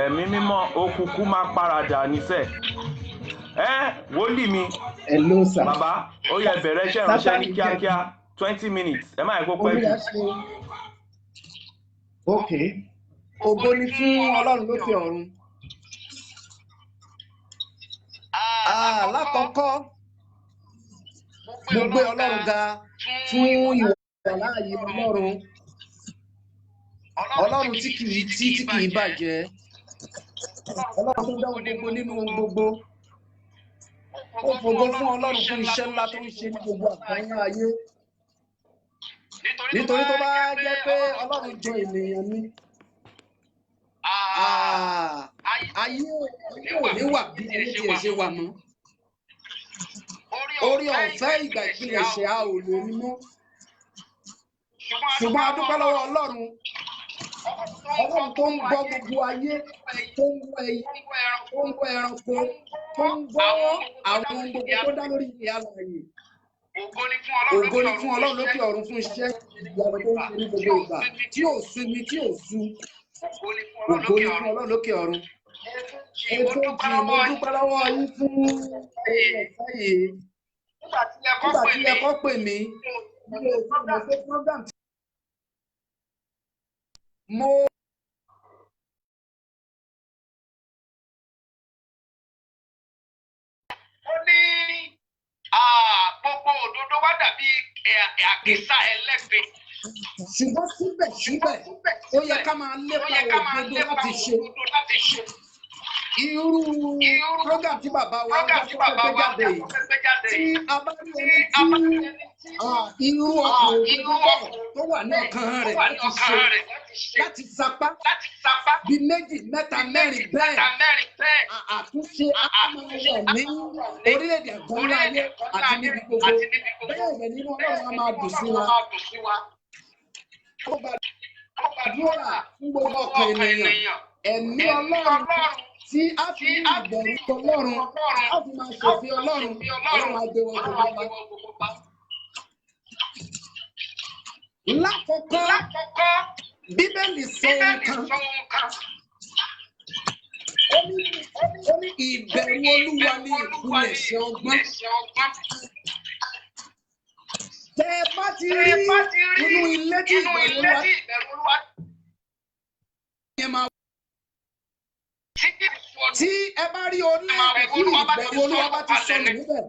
ẹ̀mí mímọ́ òkùnkùn máa paradà níṣẹ́. Wòlíì mi. Hello sir. Bàbá ó yẹ bẹ̀rẹ̀ iṣẹ́ ìránṣẹ́ ní kíákíá 20 minutes ẹ má yẹ kó pẹ́ jù. Ok, ògo ni fún Ọlọ́run lókè ọ̀run. Lákọ̀ọ́kọ́ mo gbé Ọlọ́run ga fún ìwà láàyè Ọlọ́run. Ọlọ́run tí kìí bàjẹ́. Ọlọ́run tó dáhùn gbogbo nínú ohun gbogbo. Ó fògo fún Ọlọ́run fún iṣẹ́ ńlá tó ń ṣe ní gbogbo àgbáyé ayé. Nítorí tó bá jẹ́ pé Ọlọ́run jọ ènìyàn ni. Ayé ò ní wà bí ẹni tí ẹ ṣe wà mọ́. Orí ọ̀fẹ́ ìgbà ìpilẹ̀ṣẹ̀ a ò lè rí mọ́. Ṣùgbọ́n a dúpẹ́ lọ́wọ́ Ọlọ́run. Ọlọ́run tó ń gbọ́ gbogbo ayé, tó ń gbọ́ ẹyẹ, tó ń gbọ́ ẹranko, tó ń gbọ́ àwọn ohun gbogbo tó dá lórí ilẹ̀ alààyè. Ògo ni fún Ọlọ́run lókè ọ̀run fún iṣẹ́ ìyàwó tó ń ṣe ní gbogbo ìgbà tí ò sú mi tí ò sú. Ògo ni fún Ọlọ́run lókè ọ̀run. Ètò ìjì mo dúpẹ́ lọ́wọ́ yín fún ẹ̀fọ́ yìí. Nígbà tí ẹ kọ́ pè mí, mo lè ṣe program tí mo. Ó ní gbogbo òdodo wá dàbí àkísà ẹlẹ́gbẹ̀ẹ́. Ṣùgbọ́n síbẹ̀síbẹ̀ ó yẹ ká máa lépa òdodo láti ṣe. Irú program tí bàbá wa ń gbé jáde yìí tí a bá rí ẹni tí irú ọkùnrin tó wà ní ọkàn rẹ̀ láti sapá bí méjì mẹ́ta mẹ́rin bẹ́ẹ̀ àtúnṣe àmàlẹ̀ ní orílẹ̀-èdè àgbáńlá ayé àti níbi gbogbo bẹ́ẹ̀ rẹ̀ nínú Ọlọ́run a máa dùn sí wa. Mo gbàdúrà fún gbogbo ọkàn ènìyàn. Ẹ̀mí Ọlọ́run tí a fi ní ìbẹ̀rù Ọlọ́run, a fi máa ṣòfin Ọlọ́run, Ọlọ́run á gbé wọn gbogbo pa. Lákọ̀ọ́kọ́, Bíbélì sọ ohun kan. Ó ní ìbẹ̀rù Olúwa ní ìpilẹ̀ṣẹ̀ ọgbọ́n. Tẹ́ ẹ bá ti rí inú ilé tí ìbẹ̀rù Olúwa yẹn máa wà. Tí ẹ bá rí orílẹ̀-èdè tí ìbẹ̀rù Olúwa bá ti sọnù níbẹ̀,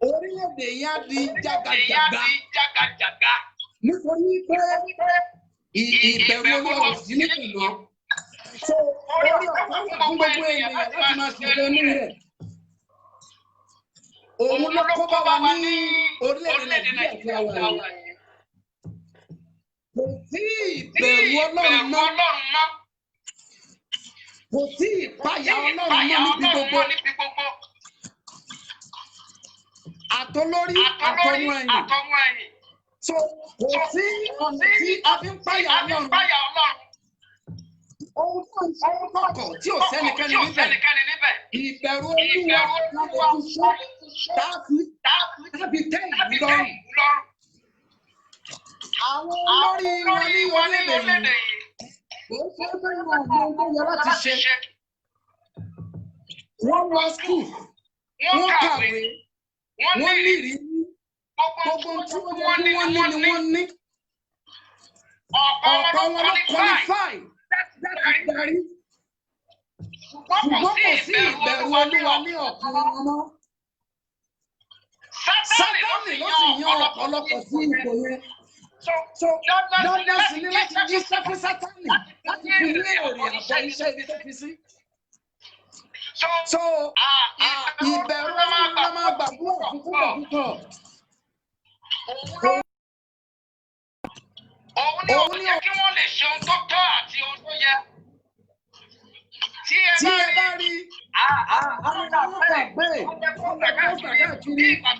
orílẹ̀-èdè yẹn á di jágajàga. Nítorí pé ìbẹ̀rù Olúwa ò sí nípìn náà. So orí ọ̀pá wà fún gbogbo ènìyàn láti máa ṣètò inú rẹ̀. Òun ló kó bá wa ní orílẹ̀-èdè Nàìjíríà tí a wà yìí. Kò sí ìbẹ̀rù Ọlọ́run mọ́. Kò sí ìpayà Ọlọ́run mọ́ níbi gbogbo. Àtolórí àtọmọ ẹ̀yìn. So kò sí ọ̀nà tí a fi ń payà Ọlọ́run. Ohun tó ń ṣe kọ̀kọ̀ tí ò sẹ́nikẹ́ni níbẹ̀. Ìbẹ̀rù Olúwa láti ṣe tàbí tẹ́ ìlú lọ́rùn. Àwọn olórí wọn ní orílẹ̀-èdè yìí. Ó ṣe é fẹ́ wọn àwọn ohun tó yẹ láti ṣe. Wọ́n lọ skul, wọ́n kàwé, wọ́n ní ìrírí. Gbogbo tí wọ́n ní ni wọ́n ní. Ọ̀pọ̀ wọn ló qualify. Ṣùgbọ́n kò sí ìbẹ̀rù Olúwa ní ọ̀kan wọn mọ́. Sátánì ló sì yan ọ̀pọ̀lọpọ̀ sí ipò yẹn. So dandan sì ni láti jíṣẹ́ fún Sátánì láti fi ní èrè àbọ̀ iṣẹ́ ibi tó fi sí. So ìbẹ̀rù Olúwa máa gbàdúrà fún púpọ̀. Òun ni ó jẹ́ kí wọ́n lè ṣe ohun tó tọ́ àti ohun tó yẹ. Tí ẹ bá rí àwọn àgbẹ̀ bí ìgbà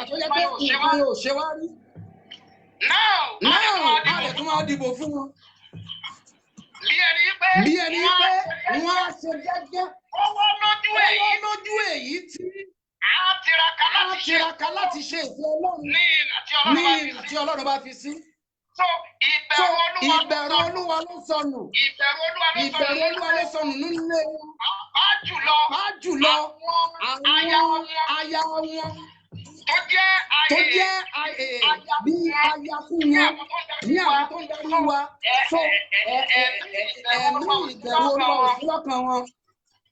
tó yẹ pé ìpínlẹ̀ ò ṣe wá rí. Náà a lè tún máa dìbò fún wọn. Bí ẹni pé wọ́n á ṣe gẹ́gẹ́. Owó lójú èyí tí a tiraka láti ṣe ìfẹ́ Ọlọ́run ní ìlà tí Ọlọ́run bá fi sí. Ìbẹ̀rù Olúwa ló sọnù. Ìbẹ̀rù Olúwa ló sọnù nínú ilé wọn. Pàápàá jùlọ àwọn aya wọn tó jẹ́ bí aya fún wọn ní àwọn tó ń darí wa. So ẹ̀mí ìbẹ̀rù Olúwa ò sí lọ́kàn wọn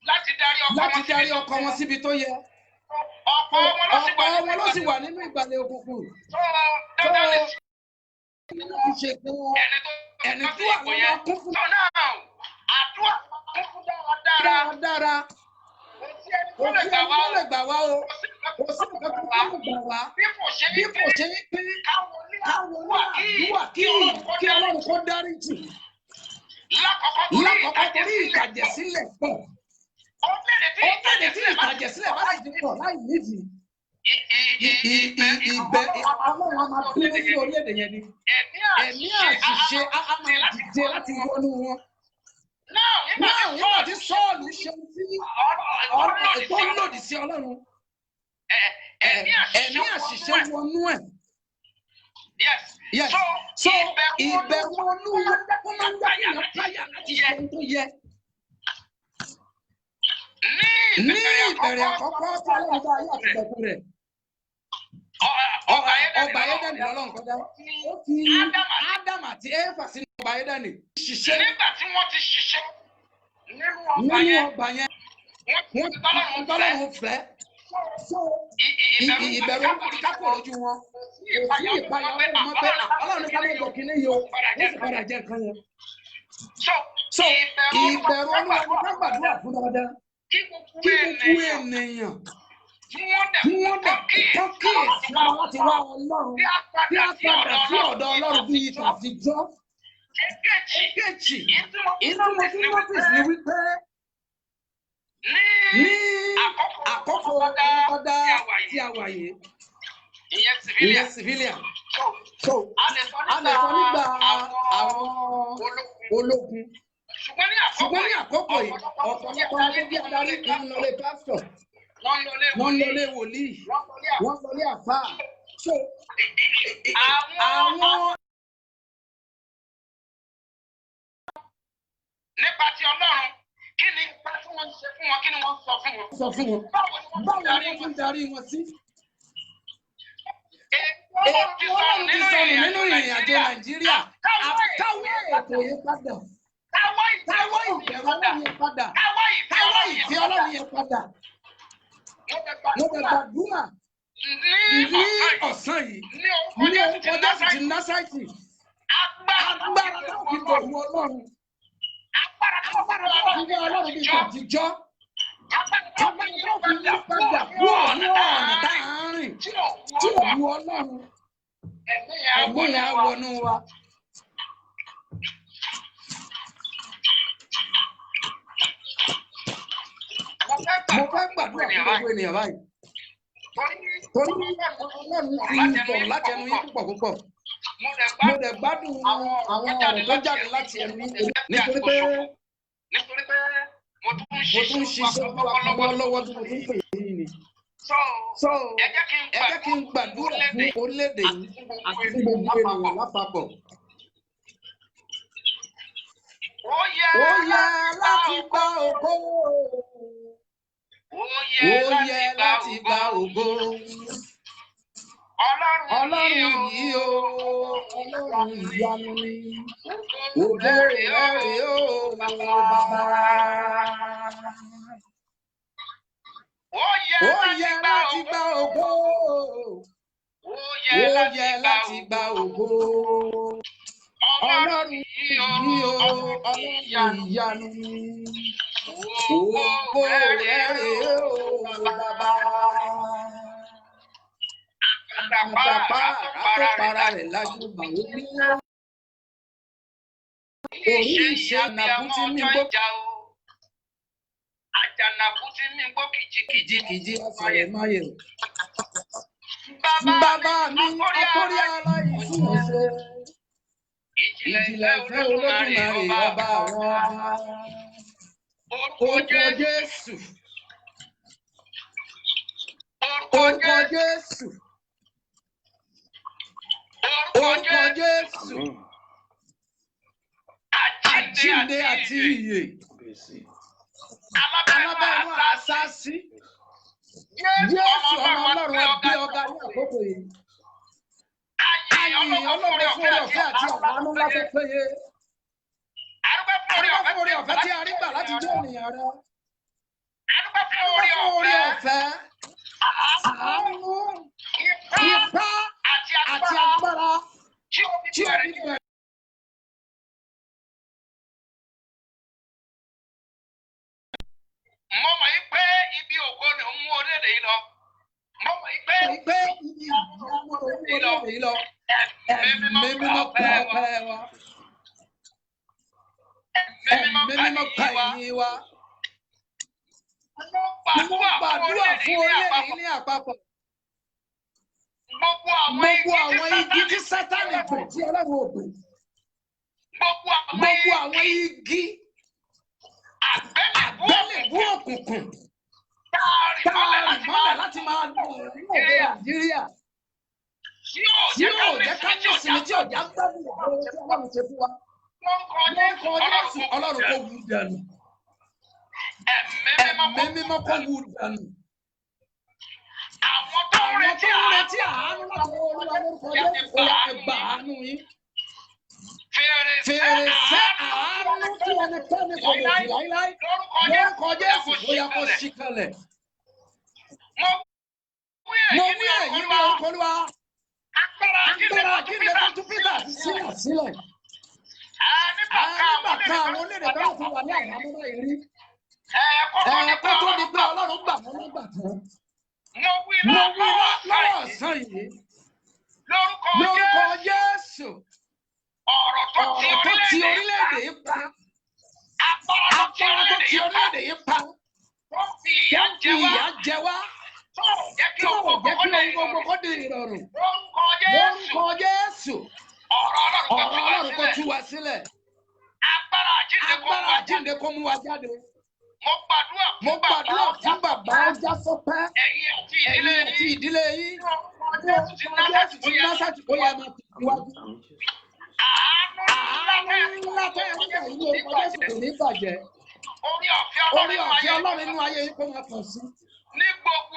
láti darí ọkọ wọn síbi tó yẹ. Ọ̀pọ̀ wọn ló sì wà nínú ìgbàlẹ̀ òkùnkùn. Ẹni tó àwọn kún fún dáradára. Kò sí ẹni tó lè gbà wá o. Kò sí nǹkan tó lè gbà wá. Bí kò ṣe ní pé káwọn ní àdúrà kí Ọlọ́run kó dáríjì. Lákọ̀ọ́kọ́ torí ìtàjẹ̀sílẹ̀ pọ̀. Ó bẹ̀rẹ̀ tí ìtàjẹ̀sílẹ̀ bá sì ti pọ̀ láì nídìí. Ọlọ́run a máa bínú sí orílẹ̀-èdè yẹn ni. Ẹ̀mí àṣìṣe a máa dìde láti wọnú wọn. Náà nígbà tí Sọ́ọ̀lù ṣe tó lòdì sí Ọlọ́run, ẹ̀mí àṣìṣe wọnú ẹ̀. Yes. So ìbẹ̀rù Olúwa ó máa ń gbà yàn láyà láti ṣe ohun tó yẹ. Ní ìbẹ̀rẹ̀ àkọ́kọ́ tí Ọlọ́run bá ayé àti ìbẹ̀kú rẹ̀. Ọba Édẹ́nì lọ́lọ́run kọjá. Ó fi Ádámù àti Éfà sínú ọba Édẹ́nì. Nígbà tí wọ́n ti ṣiṣẹ́ nínú ọgbà yẹn, wọ́n ti tọ́lọ́run fẹ́. Ìbẹ̀rù Olúwa ti kápò lójú wọn. Kò sí ìpayà Ọlọ́run mọ́ pé Ọlọ́run ní ká lè jọ kínní yìí o, ó sì padà jẹ́ nǹkan yẹn. So ìbẹ̀rù Olúwa ni ká gbàdúrà fún dáadáa. Kí gbogbo ènìyàn tí wọ́n dẹ̀ kíyèsí wọn láti wá Ọlọ́run bí a padà sí ọ̀dọ̀ Ọlọ́run bí ìtàfijọ́. Èkejì, inú mo fi notice ni wípé ní àkókò ọ̀dà tí a wà yìí, ìyẹn civilian. so a lè sọ nígbà àwọn ológun ṣùgbọ́n ní àkókò yìí ọ̀pọ̀lọpọ̀ ọmọdé bí adarí ń lọlé pásítọ̀ wọ́n lọlé wòlíì wọ́n lọlé àfáà so àwọn. nípa ti Ọlọ́run kí ni ipa tí wọ́n ń ṣe fún wọn kí ni wọ́n sọ fún wọn. báwo ni wọ́n tún darí wọn sí. Ọlọ́run ti sọnù nínú ìrìn àjò Nàìjíríà káwọ́ ètò yẹn padà káwọ́ ìbẹ̀rù Ọlọ́run yẹn padà káwọ́ ìfẹ́ Ọlọ́run yẹn padà. mo bẹ̀ gbàdúrà ní ọ̀sán yìí ní orúkọ Jésù ti Násárẹ́tì agbára tó fi bẹ̀rù Ọlọ́run. Agbára tó fi Ọlọ́run bí àtijọ́. Agbára tó fi yí padà kúrò ní ọ̀nà tá à ń rìn tí ò wu Ọlọ́run. Ẹ̀mí yẹn á wọnú wa. Mo fẹ́ gbàdúrà fún gbogbo ènìyàn báyìí. Torí Ọlọ́run ti bọ̀ láti ẹnu yín púpọ̀. Mo dẹ̀ gbádùn àwọn ọ̀rọ̀ tó jáde láti ẹnu yín nítorí pé mo tún ṣiṣẹ́ lọ́wọ́lọ́wọ́ tí mo tún pè é yìí ni. So ẹ jẹ́ kí n gbàdúrà fún orílẹ̀-èdè yìí àti fún gbogbo ènìyàn lápapọ̀. Ó yẹ láti gba ògo. Ó yẹ láti gba ògo. Ọlọ́run yìí o, Ọlọ́run ìyanu ni. Ògo rẹ̀ o, bàbá. Ó yẹ láti gba ògo. Ó yẹ láti gba ògo. Ọlọ́run yìí o, Ọlọ́run ìyanu ni. Ògo rẹ̀ o, bàbá. Àtàpá àtọ́para rẹ̀ lájú bàwọ́ bí wọ́n. Orí ìṣe nàbú tí mi gbó. Àjànàbú tí mi gbó kìjikìji ọ̀fàrẹ̀ máyẹ̀. Bàbá mi akórí aláìsí ṣe. Ìjìnlẹ̀ ìfẹ́ Olódùmarè ọba àwọn ọba. Orúkọ Jésù. Orúkọ Jésù. Orúkọ Jésù. Àjíǹde àti ìyè. Alábẹ́rún àṣàṣì. Jésù ọmọ Ọlọ́run ẹgbẹ́ ọba ní àkókò yìí. Ayé Ọlọ́run fún orí ọ̀fẹ́ àti àwọn àánú láti péye. Arúgbó fún orí ọ̀fẹ́ tí a rí gbà láti jẹ́ ènìyàn rẹ. Arúgbó fún orí ọ̀fẹ́. Àánú, ipá àti agbára tí ó fi bẹ̀rẹ̀. Mo mọ̀ yí pé ibi ògo ni ó mú orílẹ̀-èdè yìí lọ. Mo mọ̀ yí pé ibi ògo ni ó mú orílẹ̀-èdè yìí lọ. Ẹ̀mí mímọ́ pẹ́ wa. Ẹ̀mí mímọ́ pẹ́ yín wa. Mo gbàdúrà fún orílẹ̀-èdè yìí ní àpapọ̀. Gbogbo àwọn igi tí Sátánì pè tí Ọlọ́run ò pè. Gbogbo àwọn igi àgbélébùú òkùnkùn táàrí mọ́lẹ̀ láti máa dùn ní Nàìjíríà tí yóò jẹ́ ká ní ìsinmi tí ọ̀já gbẹ́bù ọ̀rọ̀ tí Ọlọ́run ṣe fún wa. Lórúkọ Jésù Ọlọ́run kò wú dànù. Ẹ̀mí mímọ́ kò wú dànù. Àwọn tó ń retí àánú láti Olúwa lórúkọ Jésù kò yá ẹgbà àánú yín. Fèrèsé àánú tí ẹnikẹ́ni kò lè jù láíláí lórúkọ Jésù kò yá kó ṣí kalẹ̀. Mo wí èyí ní orúkọ Olúwa. Agbára jíǹde tó tún Pétà sílẹ̀. Nígbà kan àwọn onílẹ̀ kan ti wà ní àwọn amúná ìrí. Ẹ̀kọ́ tó di pé Ọlọ́run gbà wọ́n nígbà kan. Mo wí lọ́wọ́ ọ̀sán yìí. Lórúkọ Jésù. Ọ̀rọ̀ tó ti orílẹ̀-èdè yìí pa. Agbára tó ti orílẹ̀-èdè yìí pa. Tó fi ìyà jẹ wá. Tó jẹ́ kí ohun gbogbo kó di ìrọ̀rùn. Lórúkọ lórúkọ Jésù ọ̀rọ̀ Ọlọ́run kó tú wa sílẹ̀ agbára àjíǹde kó mú wa jáde. Mo gbàdúrà fún bàbá ọjà sọpẹ́ ẹ̀yin àti ìdílé yín ní orúkọ Jésù ti Násárẹ́tì kó yẹ máa tẹ̀síwájú. Àánú ńlá tó yẹ nígbà yìí ní orúkọ Jésù kò ní bàjẹ́. Orí ọ̀fẹ́ Ọlọ́run nínú ayé yín kó máa kàn sí. Ní gbogbo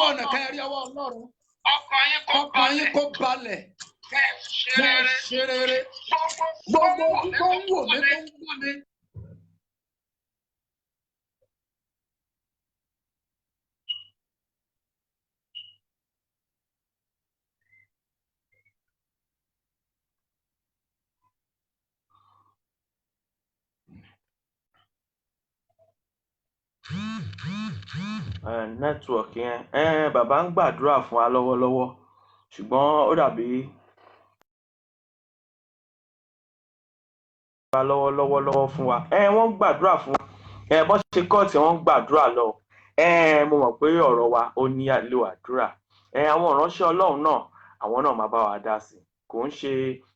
ọ̀nà kẹrí ọwọ́ Ọlọ́run. Ọkàn yín kó balẹ̀. Kẹ́ ṣe rere. Gbogbo ojú tó ń wò mí tó ń gbọ́ mi. Network yẹn bàbá ń gbàdúrà fún wa lọ́wọ́lọ́wọ́ ṣùgbọ́n ó dàbí lọ́wọ́ fún wa wọ́n ń gbàdúrà fún wa bọ́n ṣe kọ́ọ̀tì wọ́n ń gbàdúrà lọ mo mọ̀ pé ọ̀rọ̀ wa ó ní àlò àdúrà àwọn ìránṣẹ́ Ọlọ́run náà àwọn náà máa bá wa dá sí kò ń ṣe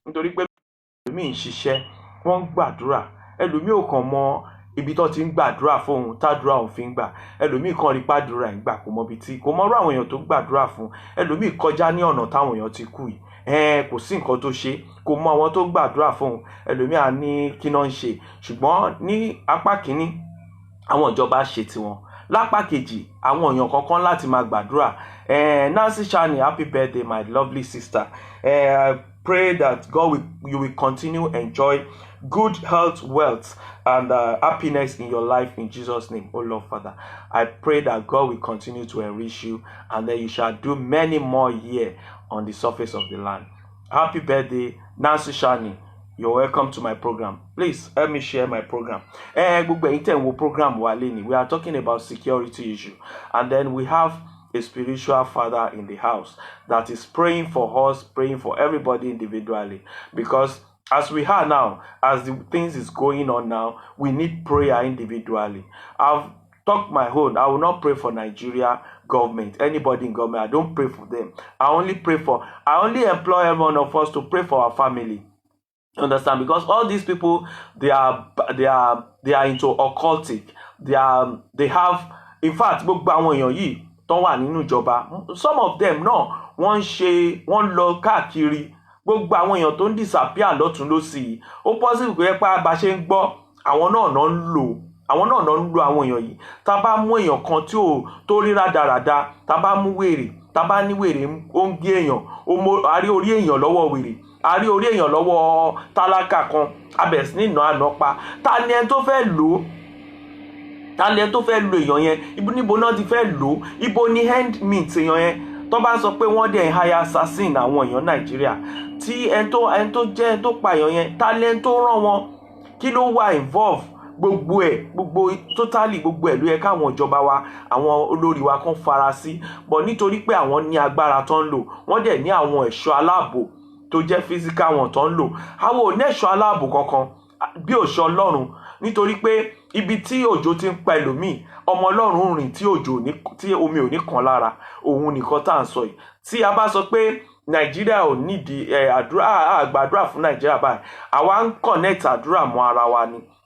nítorí pé ẹlòmíì ń ṣiṣẹ́ wọ́n ń gbàdúrà ẹlòmíì ò kàn mọ ibi tó ti ń gbàdúrà fóun tádúrà òun fi ń gbà ẹlòmíì kan rí pàdúrà ń gbà kò mọ ibi tí kò mọrú àwọn èèyàn tó gbàdúrà fún ẹlòmíì kọjá ní ọ̀nà táwọn èèyàn ti kú yìí kò sí nǹkan tó ṣe kò mọ àwọn tó gbàdúrà fóun ẹlòmíì á ní kí náà ń ṣe ṣùgbọ́n ní apá kínní àwọn ìjọba ṣe tiwọn lápá kejì àwọn èèyàn kankan láti máa gbàdúrà Nancy Shani, happy birthday my lovely sister. I pray that you will continue enjoy good health, wealth, and happiness in your life in Jesus' name. Oh Lord Father, I pray that God will continue to enrich you and that you shall do many more years on the surface of the land. Happy birthday, Nancy Shani. You're welcome to my program. Please help me share my program. Program we are talking about security issue, and then we have a spiritual father in the house that is praying for us, praying for everybody individually, because as we are now, as the things is going on now, we need prayer individually. I've talked my own. I will not pray for Nigeria government, anybody in government. I don't pray for them. I only employ every one of us to pray for our family. Understand? Because all these people, they are into occultic. They have, in fact, some of them wọ́n lọ káàkiri gbogbo àwọn èèyàn tó ń disappear lọ́tún lósì ó possible pé pa bá ṣe ń gbọ́ àwọn náà ń lò àwọn èèyàn yìí tá bá mú èèyàn kan tó rí rádaràda tá bá mú wèrè tá bá ní wèrè ó ń gé èèyàn a rí orí èèyàn lọ́wọ́ wèrè a rí orí èèyàn lọ́wọ́ tálákà kan abẹ̀ sí nínú àná pa ta ni ẹni tó fẹ́ lò ó ta ni ẹni tó fẹ́ lo èèyàn yẹn níbo náà ti fẹ́ lò ó ibo ni hand meat èèyàn yẹn tó bá sọ pé wọ́n dẹ̀ ń hire assassin àwọn èèyàn Nàìjíríà tí ẹni tó jẹ́ ẹni tó pa èèyàn yẹn ta ni ẹni tó rán wọn kí ló wà involve gbogbo totally gbogbo ẹ̀ ló yẹ káwọn ìjọba wa àwọn olórí wa kan fara sí but nítorí pé àwọn ní agbára tó ń lò wọ́n dẹ̀ ní àwọn ẹ̀ṣọ́ aláàbò tó jẹ́ physical wọn tó ń lò àwọn ò ní ẹ̀ṣọ́ aláàbò kankan bí òṣọ́ Ọlọ́run nítorí pé ibi tí òjò ti ń pa ẹlòmíì ọmọ Ọlọ́run rìn tí omi ò ní kan lára òun nìkan tá à ń sọ yìí tí a bá sọ pé Nàìjíríà ò nídìí àgbàdúrà fún Nàìjíríà báyìí àwa ń connect àdúrà mọ́ ara wa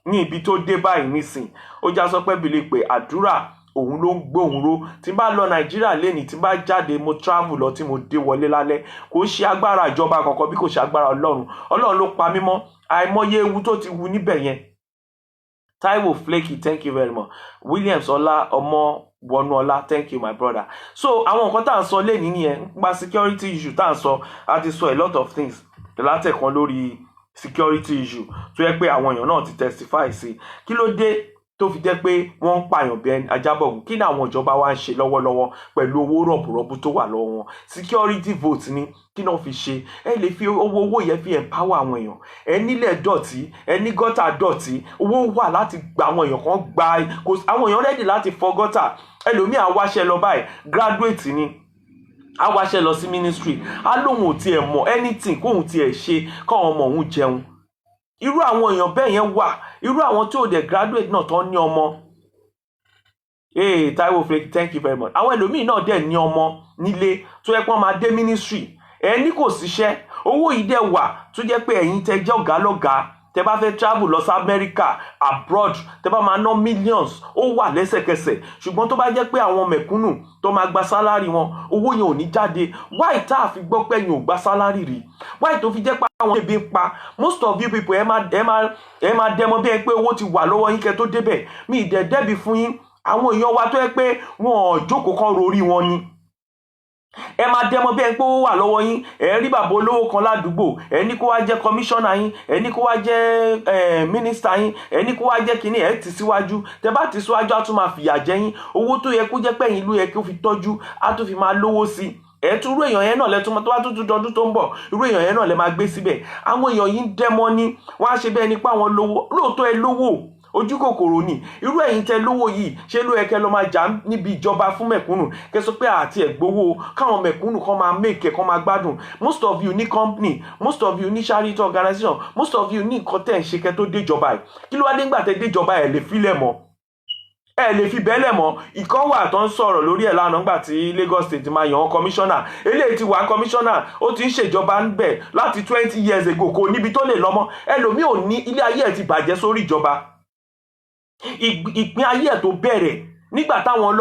ní ibi tó dé báyìí nísìn ó já sọ pé bìlẹ̀ pé àdúrà òun ló ń gbóhùn ró tí bá lọ Nàìjíríà lẹ́ni tí bá jáde mo travel lọ tí mo dé wọlé lálẹ́ kò ṣe agbára ìjọba kankan bí kò ṣe agbára Ọlọ́run ló pa mí mọ́ àìmọye ewu tó ti wu níbẹ̀ yẹn. Taiwo Flaky, thank you very much. Williams Ọlá ọmọ Wọnúọlá, thank you my brother. So àwọn nǹkan tá à ń sọ lẹ́ni nìyẹn nípa security issue tá à ń sọ a ti sọ a lot of things látẹ̀kan lórí security issue tó yẹ pé àwọn èèyàn náà ti testify sí kí ló dé tó fi jẹ́ pé wọ́n ń pààyàn bí ẹni ajábọ̀gùn kí ni àwọn ìjọba wa ń ṣe lọ́wọ́lọ́wọ́ pẹ̀lú owó rọ̀bùrọ̀bù tó wà lọ́wọ́ wọn security vote ni kí náà fi ṣe ẹ lè fi owó yẹn fi empower àwọn èèyàn ẹ nílẹ̀ dọ̀tí ẹ ní gọ́tà dọ̀tí owó wà láti gba àwọn èèyàn kan gba àwọn èèyàn ready láti fọ gọ́tà ẹlòmíì àwáṣẹ lọ báyìí graduate ni àwáṣẹ lọ sí ministry á lóun ò tiẹ̀ mọ̀ anything kóun tiẹ̀ ṣe káwọn ọmọ òun jẹun irú àwọn èèyàn bẹ́ẹ̀ yẹn wà irú àwọn tí ò dẹ̀ graduate náà tán ní ọmọ Taiwo Flaky, thank you very much àwọn ẹlòmíì náà dẹ̀ ní ọmọ nílé tó yẹ pé wọ́n máa dé ministry ẹ ní kò síṣẹ́, owó yìí dẹ̀ wà tó jẹ́ pé ẹ̀yin tẹ́ jẹ́ ọ̀gá lọ́gàá, tẹ́ bá fẹ́ travel lọ sí America abroad, tẹ́ bá máa ná millions, ó wà lẹ́sẹ̀kẹsẹ̀. Ṣùgbọ́n tó bá jẹ́ pé àwọn mẹ̀kúnnù tó máa gba sálárì wọn, owó yẹn ò ní jáde. Why tá a fi gbọ́ pé ẹ̀yin ò gba sálárì rí? Why tó fi jẹ́ pé àwọn ebi ń pa? Most of you people ẹ máa dẹmọ bí ẹ pé owó ti wà lọ́wọ́ yín kẹ́ tó débẹ̀. Mi ì dẹ̀ dẹ́bi fún yín. Àwọn èèyàn wa tó yẹ pé wọn ò jókòó kan rorí wọn ni. Ẹ máa dẹmọ bí ẹ pé ó wà lọ́wọ́ yín. Ẹ rí bàbá olówó kan ládùúgbò, ẹ ní kó wá jẹ́ kọmíṣánná yín, ẹ ní kó wá jẹ́ mínísítà yín, ẹ ní kó wá jẹ́ kíní, ẹ ti síwájú. Tẹ́ bá ti síwájú á tún máa fìyà jẹ yín. Owó tó yẹ kó jẹ́ pé ẹ̀yin ló yẹ kó fi tọ́jú, á tún fi máa lówó sí i. Ẹ tún irú èèyàn yẹn náà lẹ́tún tó bá tún dọdún tó ń bọ̀, irú èèyàn yẹn náà lẹ máa gbé síbẹ̀. Àwọn èèyàn yìí ń dẹmọ ní, wọ́n á ṣe bẹ́ẹ̀ nípa àwọn lówó. Lóòótọ́ ẹ lówó, ojú kòkòrò ni. Irú ẹ̀yin tẹ́ lówó yìí, ṣé ló yẹ kẹ́ lọ máa jà níbi ìjọba fún mẹ̀kúnnù? Kẹ́ sọ pé àti ẹ̀gbowó káwọn mẹ̀kúnnù kan máa make kan máa gbádùn. Most of you ní company, most of you ní charity organization, most of you ní nǹkan tẹ́ ń ṣe kẹ́ tó déjọba ẹ̀. Kí ló wá dé ńgbà tẹ́ déjọba ẹ̀ lè filẹ̀ mọ́? Ẹ lè fi bẹ́lẹ̀ mọ́. Ìkan wà tó ń sọ̀rọ̀ lórí ẹ̀ lánàá ńgbà tí Lagos State máa yàn kọmíṣánná. Eléyìí ti wà kọmíṣánná, ó ti ń ṣèjọba ń bẹ̀ láti 20 years ago, kò níbi tó lè lọ́mọ. Ẹlòmíì ò ní, ilé ayé ẹ̀ ti bàjẹ́ sórí ìjọba. Ìpín ayé ẹ̀ tó bẹ̀rẹ̀ nígbà táwọn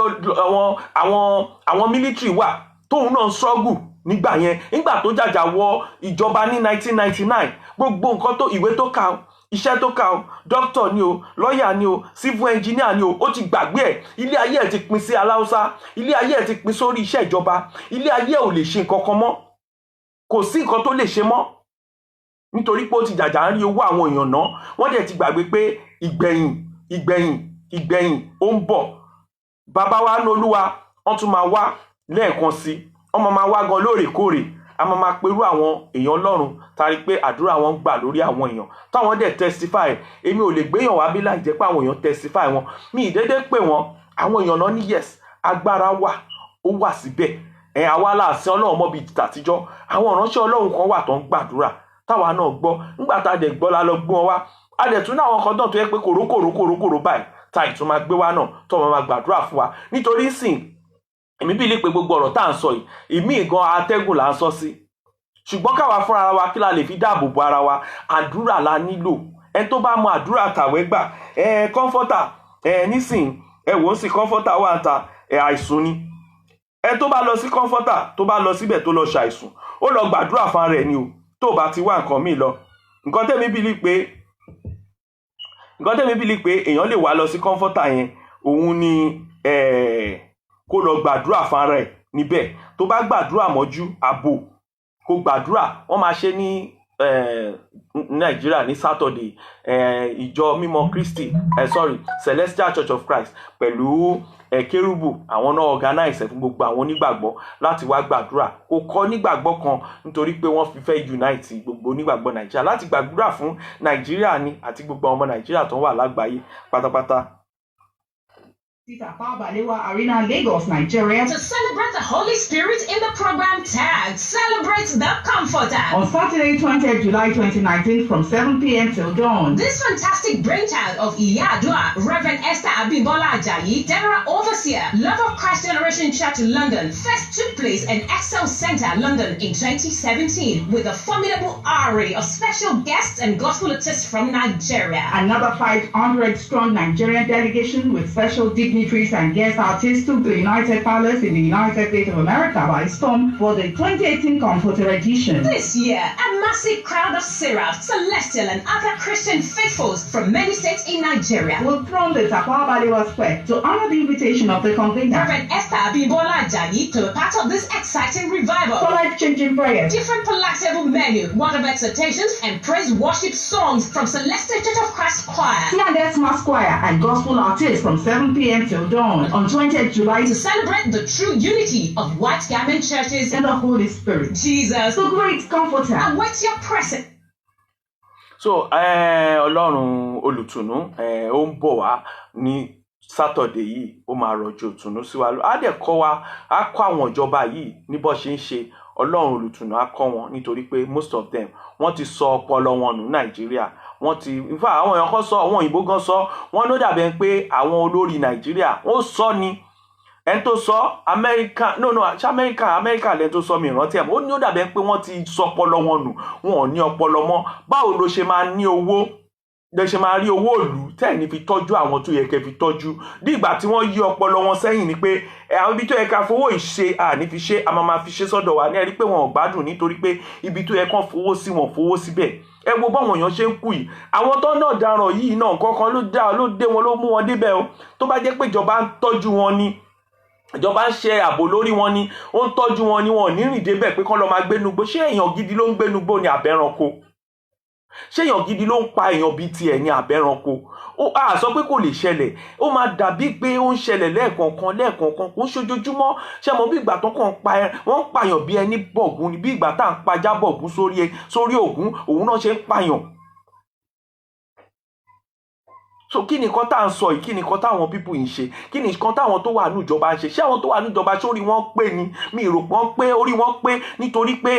àwọn military wà tóun náà struggle nígbà yẹn, nígbà tó jàjà wọ ìjọba ní 1999, gbogbo nǹkan tó ìwé tó kà, iṣẹ́ tó kà ó, doctor ni o, lawyer ni o, civil engineer ni o, ó ti gbàgbé ẹ̀. Ilé ayé ẹ̀ ti pín sí aláùsá, ilé ayé ẹ̀ ti pín sórí iṣẹ́ ìjọba. Ilé ayé ò lè ṣe nǹkan kan mọ́, kò sí nǹkan tó lè ṣe mọ́, nítorí pé ó ti jàjà ń rí owó àwọn èèyàn náà. Wọ́n dẹ̀ ti gbàgbé pé ìgbẹ̀yìn ó ń bọ̀. Bàbá wa ní Olúwa, wọ́n tún máa wá lẹ́ẹ̀kan sí, wọ́n máa wá gan lóòrèkóòrè. A máa perú àwọn èèyàn Ọlọ́run tari pé àdúrà wọn gbà lórí àwọn èèyàn táwọn dẹ̀ testify. Èmi ò lè gbéyàn wá bí láì jẹ́ pé àwọn èèyàn testify wọn. Mi ì dédé pè wọ́n, àwọn èèyàn náà ní yes, agbára wà, ó wà síbẹ̀. Àwa láàsìn Ọlọ́run mọ́ bíi tàtijọ́. Àwọn ìránṣẹ́ Ọlọ́run kan wà tó ń gbàdúrà táwa náà gbọ́. Nígbà tá a dẹ̀ gbọ́ la lọ gbé wọn wá. A dẹ̀ tún ní àwọn kan náà tó yẹ pé kòrókòró báyìí tá ìtún máa gbé wá náà tó máa gbàdúrà fún wa. Nítorí sìn, èmi bí lè pe gbogbo ọ̀rọ̀ tá à ń sọ yìí, ìmí gan atẹ́gùn là ń sọ sí. Ṣùgbọ́n káwa fúnra ara wa kí la lè fi dáàbò bo ara wa? Àdúrà la nílò. Ẹ tó bá mọ àdúrà tàwẹ́ gbà, kọ́ńfọ́tà, nísìn, wò ó sì kọ́ńfọ́tà wà ta, àìsùn ni. Ẹ tó bá lọ sí kọ́ńfọ́tà, tó bá lọ síbẹ̀ tó lọ ṣàìsùn, ó lọ gbàdúrà fún ara ẹ̀ ni o, tó bá ti wá nǹkan míì lọ. Nǹkan tẹ́mi bílí pé èèyàn lè wá lọ sí kọ́ńfọ́tà yẹn, òun ni kó lọ gbàdúrà fún ara ẹ̀ níbẹ̀. Tó bá gbàdúrà mọ́jú àbò, kó gbàdúrà. Wọ́n máa ṣe ní Nàìjíríà ní Saturday, ìjọ mímọ́ Kristi, Celestial Church of Christ pẹ̀lú kérúbù, àwọn náà organize fún gbogbo àwọn onígbàgbọ́ láti wá gbàdúrà. Kò kọ́ nígbàgbọ́ kan nítorí pé wọ́n fi fẹ́ unite gbogbo onígbàgbọ́ Nàìjíríà láti gbàdúrà fún Nàìjíríà ni àti gbogbo ọmọ Nàìjíríà tó wà lágbàáyé pátápátá. Tafawa Balewa Arena, Lagos, Nigeria. To celebrate the Holy Spirit in the program tag, Celebrate the Comforter. On Saturday, 20th July 2019 from 7 p.m. till dawn. This fantastic brainchild of Iyadua, Reverend Esther Abimbola Ajayi, General Overseer, Love of Christ Generation Church, London, first took place in Excel Center, London in 2017 with a formidable array of special guests and gospel artists from Nigeria. Another 500-strong Nigerian delegation with special dignitaries and guest artists took the United Palace in the United States of America by storm for the 2018 Comforter edition. This year, a massive crowd of seraphs, celestial and other Christian faithfuls from many states in Nigeria will throng the Tafawa Balewa Square to honor the invitation of the convener, Reverend Esther Abimbola Ajayi, to be part of this exciting revival. For life-changing prayers, different palatable menu, word of exhortations, and praise worship songs from Celestial Church of Christ Choir, T&S Mass Choir, and gospel artists from 7 p.m. till dawn on 20th July to celebrate the true unity of white garment churches and the Holy Spirit. Jesus, the great Comforter, awaits your presence. So, Ọlọ́run olùtùnú, ó ń bọ̀ wá ní Saturday yìí, ó máa rọ̀jò ìtùnú sí wa. Á dẹ̀ kọ́ wa, á kọ́ àwọn ìjọba yìí ní bó ṣe ń ṣe. Ọlọ́run olùtùnú á kọ́ wọn nítorí pé most of them wọ́n ti sọ ọpọlọ wọn nù Nàìjíríà. Wọ́n ti, in fact, àwọn èèyàn kan sọ, àwọn òyìnbó gan sọ, wọ́n ló dàbẹ̀ pé àwọn olórí Nàìjíríà wọ́n sọ ni ẹni tó sọ Amẹ́ríkà ṣé Amẹ́ríkà lẹ́ni tó sọ mi ìrántí ẹ̀ ó ní ó dàbẹ́ pé wọ́n ti sọ ọpọlọ wọn nù wọn ò ní ọpọlọ mọ́. Báwo ló ṣe máa ní owó lè ṣe máa rí owó ìlú tẹ́ ní fi tọ́jú àwọn tó yẹ kẹ́ fi tọ́jú bí ìgbà tí wọ́n yí ọpọlọ wọn sẹ́yìn ni pé àwọn ibi tó yẹ ká fowó ìṣe àní fi ṣe àmọ́ máa fi ṣe sọ́dọ̀ wa ní ẹ̀rí pé wọn ò gbádùn nítorí pé ibi tó yẹ kán fowó sí wọn fowó síbẹ̀. Ẹ wo báwọn èèyàn ṣe ń kú yìí àwọn tó náà dáràn yìí náà kankan ló dé wọn ló mú wọn débẹ̀ o. Tó bá jẹ́ pé ìjọba ń tọ́jú wọn ni ìjọba ń ṣe ààbò lórí wọn ni ó ń tọ́jú wọn ni wọn ò ní rìn débẹ̀ pé kán lọ máa gbénugbó. Ṣé èèyàn gidi ló ń gbénugbó ni àbẹ́ranko? Ṣé èèyàn gidi ló ń pa èèyàn bíi tiẹ̀ ní àbẹ́ranko? A sọ pé kò lè ṣẹlẹ̀ ó máa dàbí pé ó ń ṣẹlẹ̀ lẹ́ẹ̀kọ̀ọ̀kan kò ń ṣojoojúmọ́. Ṣé mo bí ìgbà tó kàn pa wọ́n ń pààyàn bí ẹni bọ̀gún ni bí ìgbà tá à ń pajá bọ̀gún sórí ògún òun náà ṣe ń pààyàn. So kí ni nǹkan tá à ń sọ yìí kí ni nǹkan táwọn pípù yìí ń ṣe kí ni nǹkan táwọn tó wà ní ìjọba ń ṣe? Ṣé àwọn tó wà ní ìjọba sórí wọn pé ni? Mi rò pọ́n pé orí wọn pé nítorí pé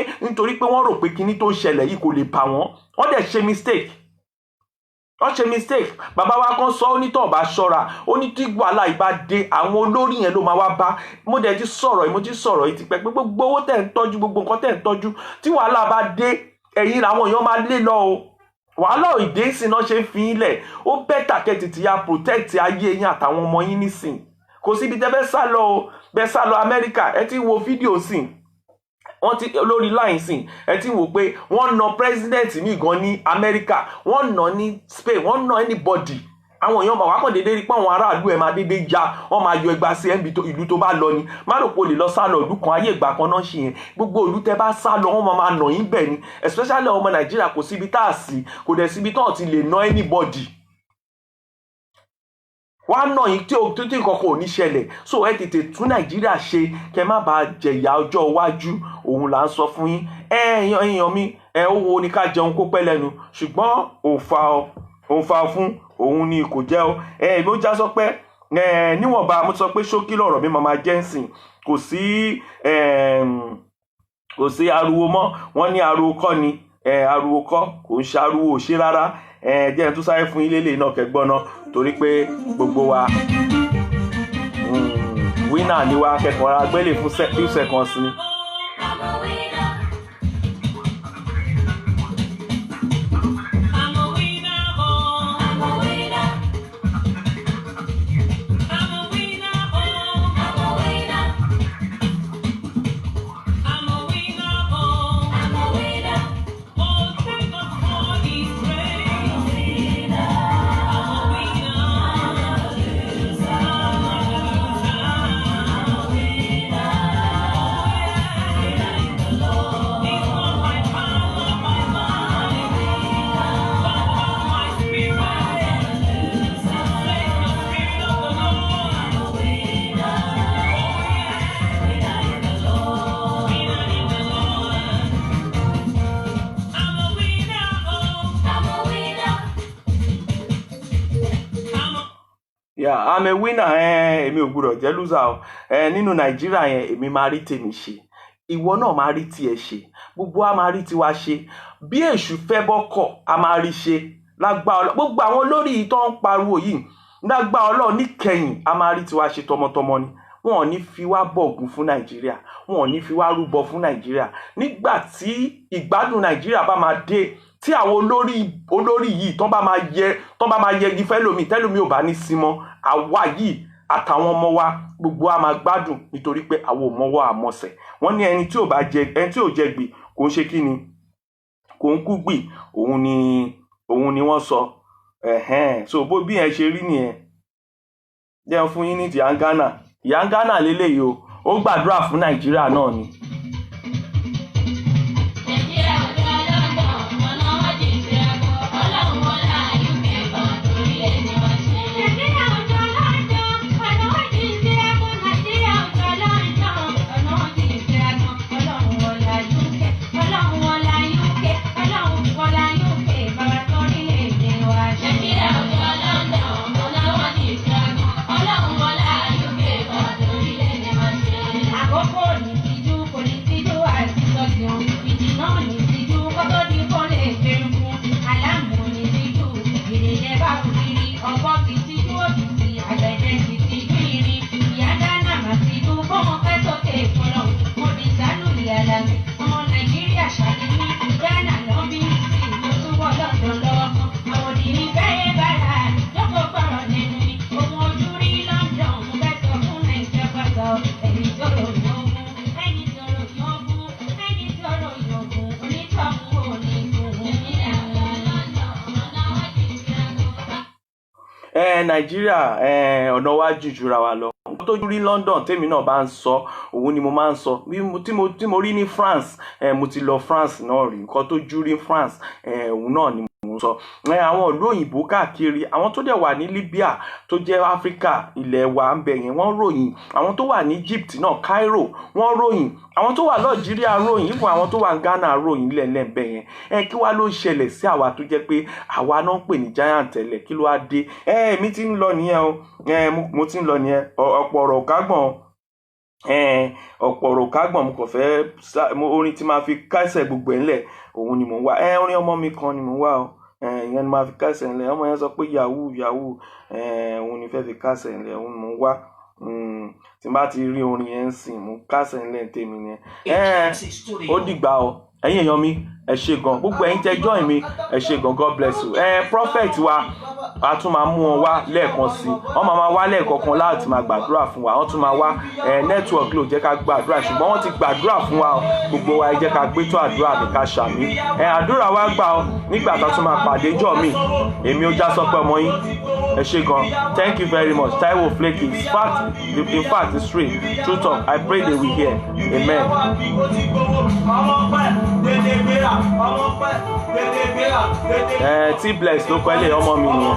wọ́n rò pé kíní tó ń ṣẹlẹ̀ yìí kò lè bà wọ́n dẹ̀ ṣe mistake. Wọ́n ṣe mistake. Bàbá wa kan sọ onítọ̀ bá ṣọ́ra ó ní tí wàhálà yìí bá dé àwọn olórí yẹn ló máa wá bá. Mo ti sọ̀rọ̀ yìí ti pẹ́ pé gbogbo owó tẹ̀ ń tọ́jú gbogbo nǹkan tẹ̀ ń tọ́jú tí wàhálà bá dé ẹ̀yìn làwọn èèyàn máa lé lọ o. Wàhálà òde ìsìn náà ṣe ń fi ilẹ̀ ó bẹ́tà kẹ́tìtì ya protect ayé yín àtàwọn ọmọ yín nísìn. Kò síbi tẹ́ fẹ́ sá lọ o bẹ́ẹ̀ sá lọ Amẹ́ríkà ẹ ti wo fídíò sìn wọ́n ti lórí line sìn ẹ ti wò pé wọ́n na president mi gan ní Amẹ́ríkà wọ́n na ní Spain wọ́n na anybody. Àwọn èèyàn máa wá kàn déédéé rí pé àwọn aráàlú ẹ̀ máa déédéé ya wọ́n máa yọ ẹgbàá sí ìlú tó bá lọ ni. Má rò pé o lè lọ sá lọ ìlú kan ayé ìgbà kan náà ṣe yẹn gbogbo ìlú tẹ́ bá sá lọ wọ́n máa nà yín bẹ̀ ni especially ọmọ Nàìjíríà kò síbi tá a sí kò dẹ̀ síbi tán ti lè ná anybody. Wọ́n á nà yín tí nǹkan kan ò ní ṣẹlẹ̀. So ẹ tètè tún Nàìjíríà ṣe kẹ́ má bàa jẹ̀yà ọjọ́ iwájú òun là ń sọ fún yín. Èèyàn mi ó wo ni ká jẹun kó pẹ́ lẹ́nu ṣùgbọ́n òǹfà fún òun ni kò jẹ́ o. Èmi ó já sọ pé níwọ̀nba mo sọ pé ṣókí lọ̀rọ̀ mi máa jẹ́ nsìn kò sí ariwo mọ́ wọ́n ní ariwo kọ́ ni ariwo kọ́ kò ń ṣe ariwo òṣè rárá. Jẹ́ ẹ̀ tún sáré fún ilé lè náà kẹgbọ́n náà torí pé gbogbo wa winner ni wa kẹ́kọ̀ọ́ agbélé fún few seconds ni. Yeah, I'm a winner. Èmi ò gbọ́dọ̀ jẹ́ loser o. Nínú Nàìjíríà yẹn èmi máa rí tèmi ṣe. Ìwọ náà máa rí tiẹ̀ ṣe. Gbogbo a máa rí tiwa ṣe. Bí èṣù fẹ́ bọ́kọ̀ a máa rí ṣe. Lágbára Ọlọ́run. Gbogbo àwọn olórí yìí tó ń pariwo yìí. Lágbára Ọlọ́run níkẹyìn a máa rí tiwa ṣe tọmọtọmọ ni. Wọn ò ní fi wá bọ̀gùn fún Nàìjíríà. Wọn ò ní fi wá rúbọ fún Nàìjíríà. Nígbà tí ìgbádùn Nàìjíríà bá máa dé tí àwọn olórí yìí tán bá máa yẹgi fẹ́lòmí tẹ́lòmí ò bá ní símọ́ àwa yìí àtàwọn ọmọ wa gbogbo a máa gbádùn nítorí pé àwọn ò mọwọ́ àmọ̀sẹ̀. Wọ́n ní ẹni tí ò jẹ gbì kò ń ṣe kí ni kò ń kú gbì òun ni wọ́n sọ. So bó bí ẹ ṣe rí nìyẹn jẹ́ fún yín ní ti ìyá Ghana lélẹ́yìí o ó gbàdúrà fún Nàìjíríà náà ni. Àkókò ní ìjú kò Nàìjíríà ọ̀nà wa jùjúra wa lọ. Nǹkan tó rí London tèmi náà bá ń sọ òun ni mo máa ń sọ tí mo rí ní France mo ti lọ France náà rí nǹkan tó jú rí France òun náà ni mo sọ. Àwọn ìlú òyìnbó káàkiri àwọn tó dẹ̀ wà ní Libya tó jẹ́ Africa ilẹ̀ wa ń bẹ̀ yẹn wọ́n ròyìn, àwọn tó wà ní Egypt náà Cairo wọ́n ròyìn, àwọn tó wà Nigeria ròyìn, ìfún àwọn tó wà ní Ghana ròyìn lẹ́lẹ́bẹ̀ yẹn. Kí wá ló ṣẹlẹ̀ sí àwa tó jẹ́ pé àwa náà ń pè ní giant tẹ́lẹ̀, kí ló wá dé? Èmi ti ń lọ nìyẹn o, mo ti ń lọ nìyẹn. Ọ̀pọ̀ ọ̀rọ̀ kágbọ̀n mo kàn fẹ́ orin tí máa fi kásẹ̀ gbogbo ẹ̀ ńlẹ̀ òun ni mò ń wá. Orin ọmọ mi kan ni mò ń wá o, ìyẹn ni máa fi kásẹ̀ ńlẹ̀. Ọmọ yẹn sọ pé yahoo òun ni fẹ́ fi kásẹ̀ ńlẹ̀, òun ni mò ń wá. Tí n bá ti rí orin yẹn sìn mò ń kásẹ̀ ńlẹ̀ tèmi yẹn. Ó dìgbà o ẹ̀yin èèyàn mi, ẹ ṣé gan, gbogbo ẹ̀yin tẹ́ join mi, ẹ ṣé gan, God bless you. Prophet wa a tún máa mú wọn wá lẹ́ẹ̀kan sí, wọ́n máa wá lẹ́ẹ̀kọ̀ọ̀kan láti máa gbàdúrà fún wa, wọ́n tún máa wá network ló jẹ́ ká gbàdúrà, ṣùgbọ́n wọ́n ti gbàdúrà fún wa gbogbo wa, ẹ jẹ́ ká gbé tó àdúrà ní ká ṣàmì. Àdúrà wa gbà ọ́ nígbà tó tún máa pàdé jọ mi, èmi ó já sọpẹ́ ọmọ yín, ẹ ṣé gan, thank you very much. Taiwo Flake, in fact it's true talk, I pray they will hear, amen. T-Bless ló pẹ́lẹ̀ ọmọ mi nìyẹn.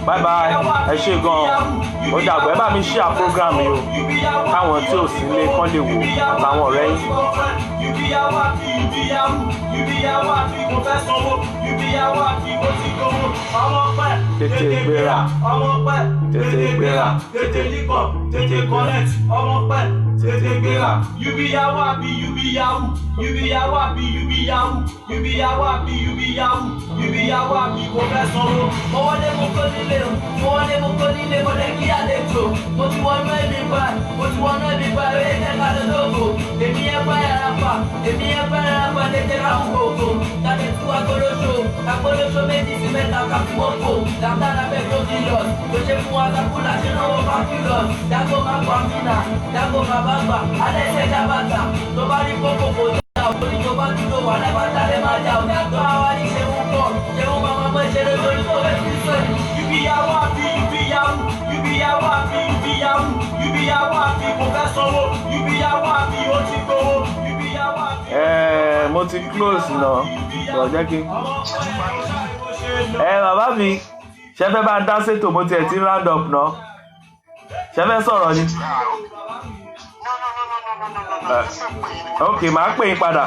Bye bye, ẹ ṣé gan, ó dàgbọ́, ẹ bá mi share program yìí o, káwọn tí ò sí ilé kán lè wò àtàwọn ọ̀rẹ́ yín. Tètè gbéra, tètè gbéra, tètè connect, tètè gbéra. You be yahoo, kò fẹ́ sanwó. Mo wọlé mo kó nílé mo lè kí àlejò. Mo ti wọnú ẹbí bá, ó yẹ kẹ́kẹ́ lọ lóko. Èmi yẹn bá yàrá pa, tètè ra ń kòkó. Tàbí tú agbólóṣó méjì sí mẹ́ta káfí mọ́kò. Dàmdàrà bẹ́ẹ̀ tó di lọ, kò ṣe fún wa kakúlà ṣe náwó fàkìlọ̀. Jágó máa pa mínà, jágó máa bá gbà, alẹ́ ṣẹ̀ jábàtà. Tó bá rí kókó kò ní àwọn tó bá dúró wà lábàtà lè máa jà òní àtọ́ àwa ní ṣe ń pọ̀. Ṣé wọ́n máa mọ ìṣeré lórí tó fẹ́ fi sọ èyí? You be yahoo, kò fẹ́ sanwó. You be yahoo, ó ti gbowó. Mo ti close náà, kò jẹ́ kí. Bàbá mi, ṣé fẹ́ bá dá sétò mo tiẹ̀ ti round up náà? Ṣé fẹ́ sọ̀rọ̀ ni? Ok, màá pè yín padà.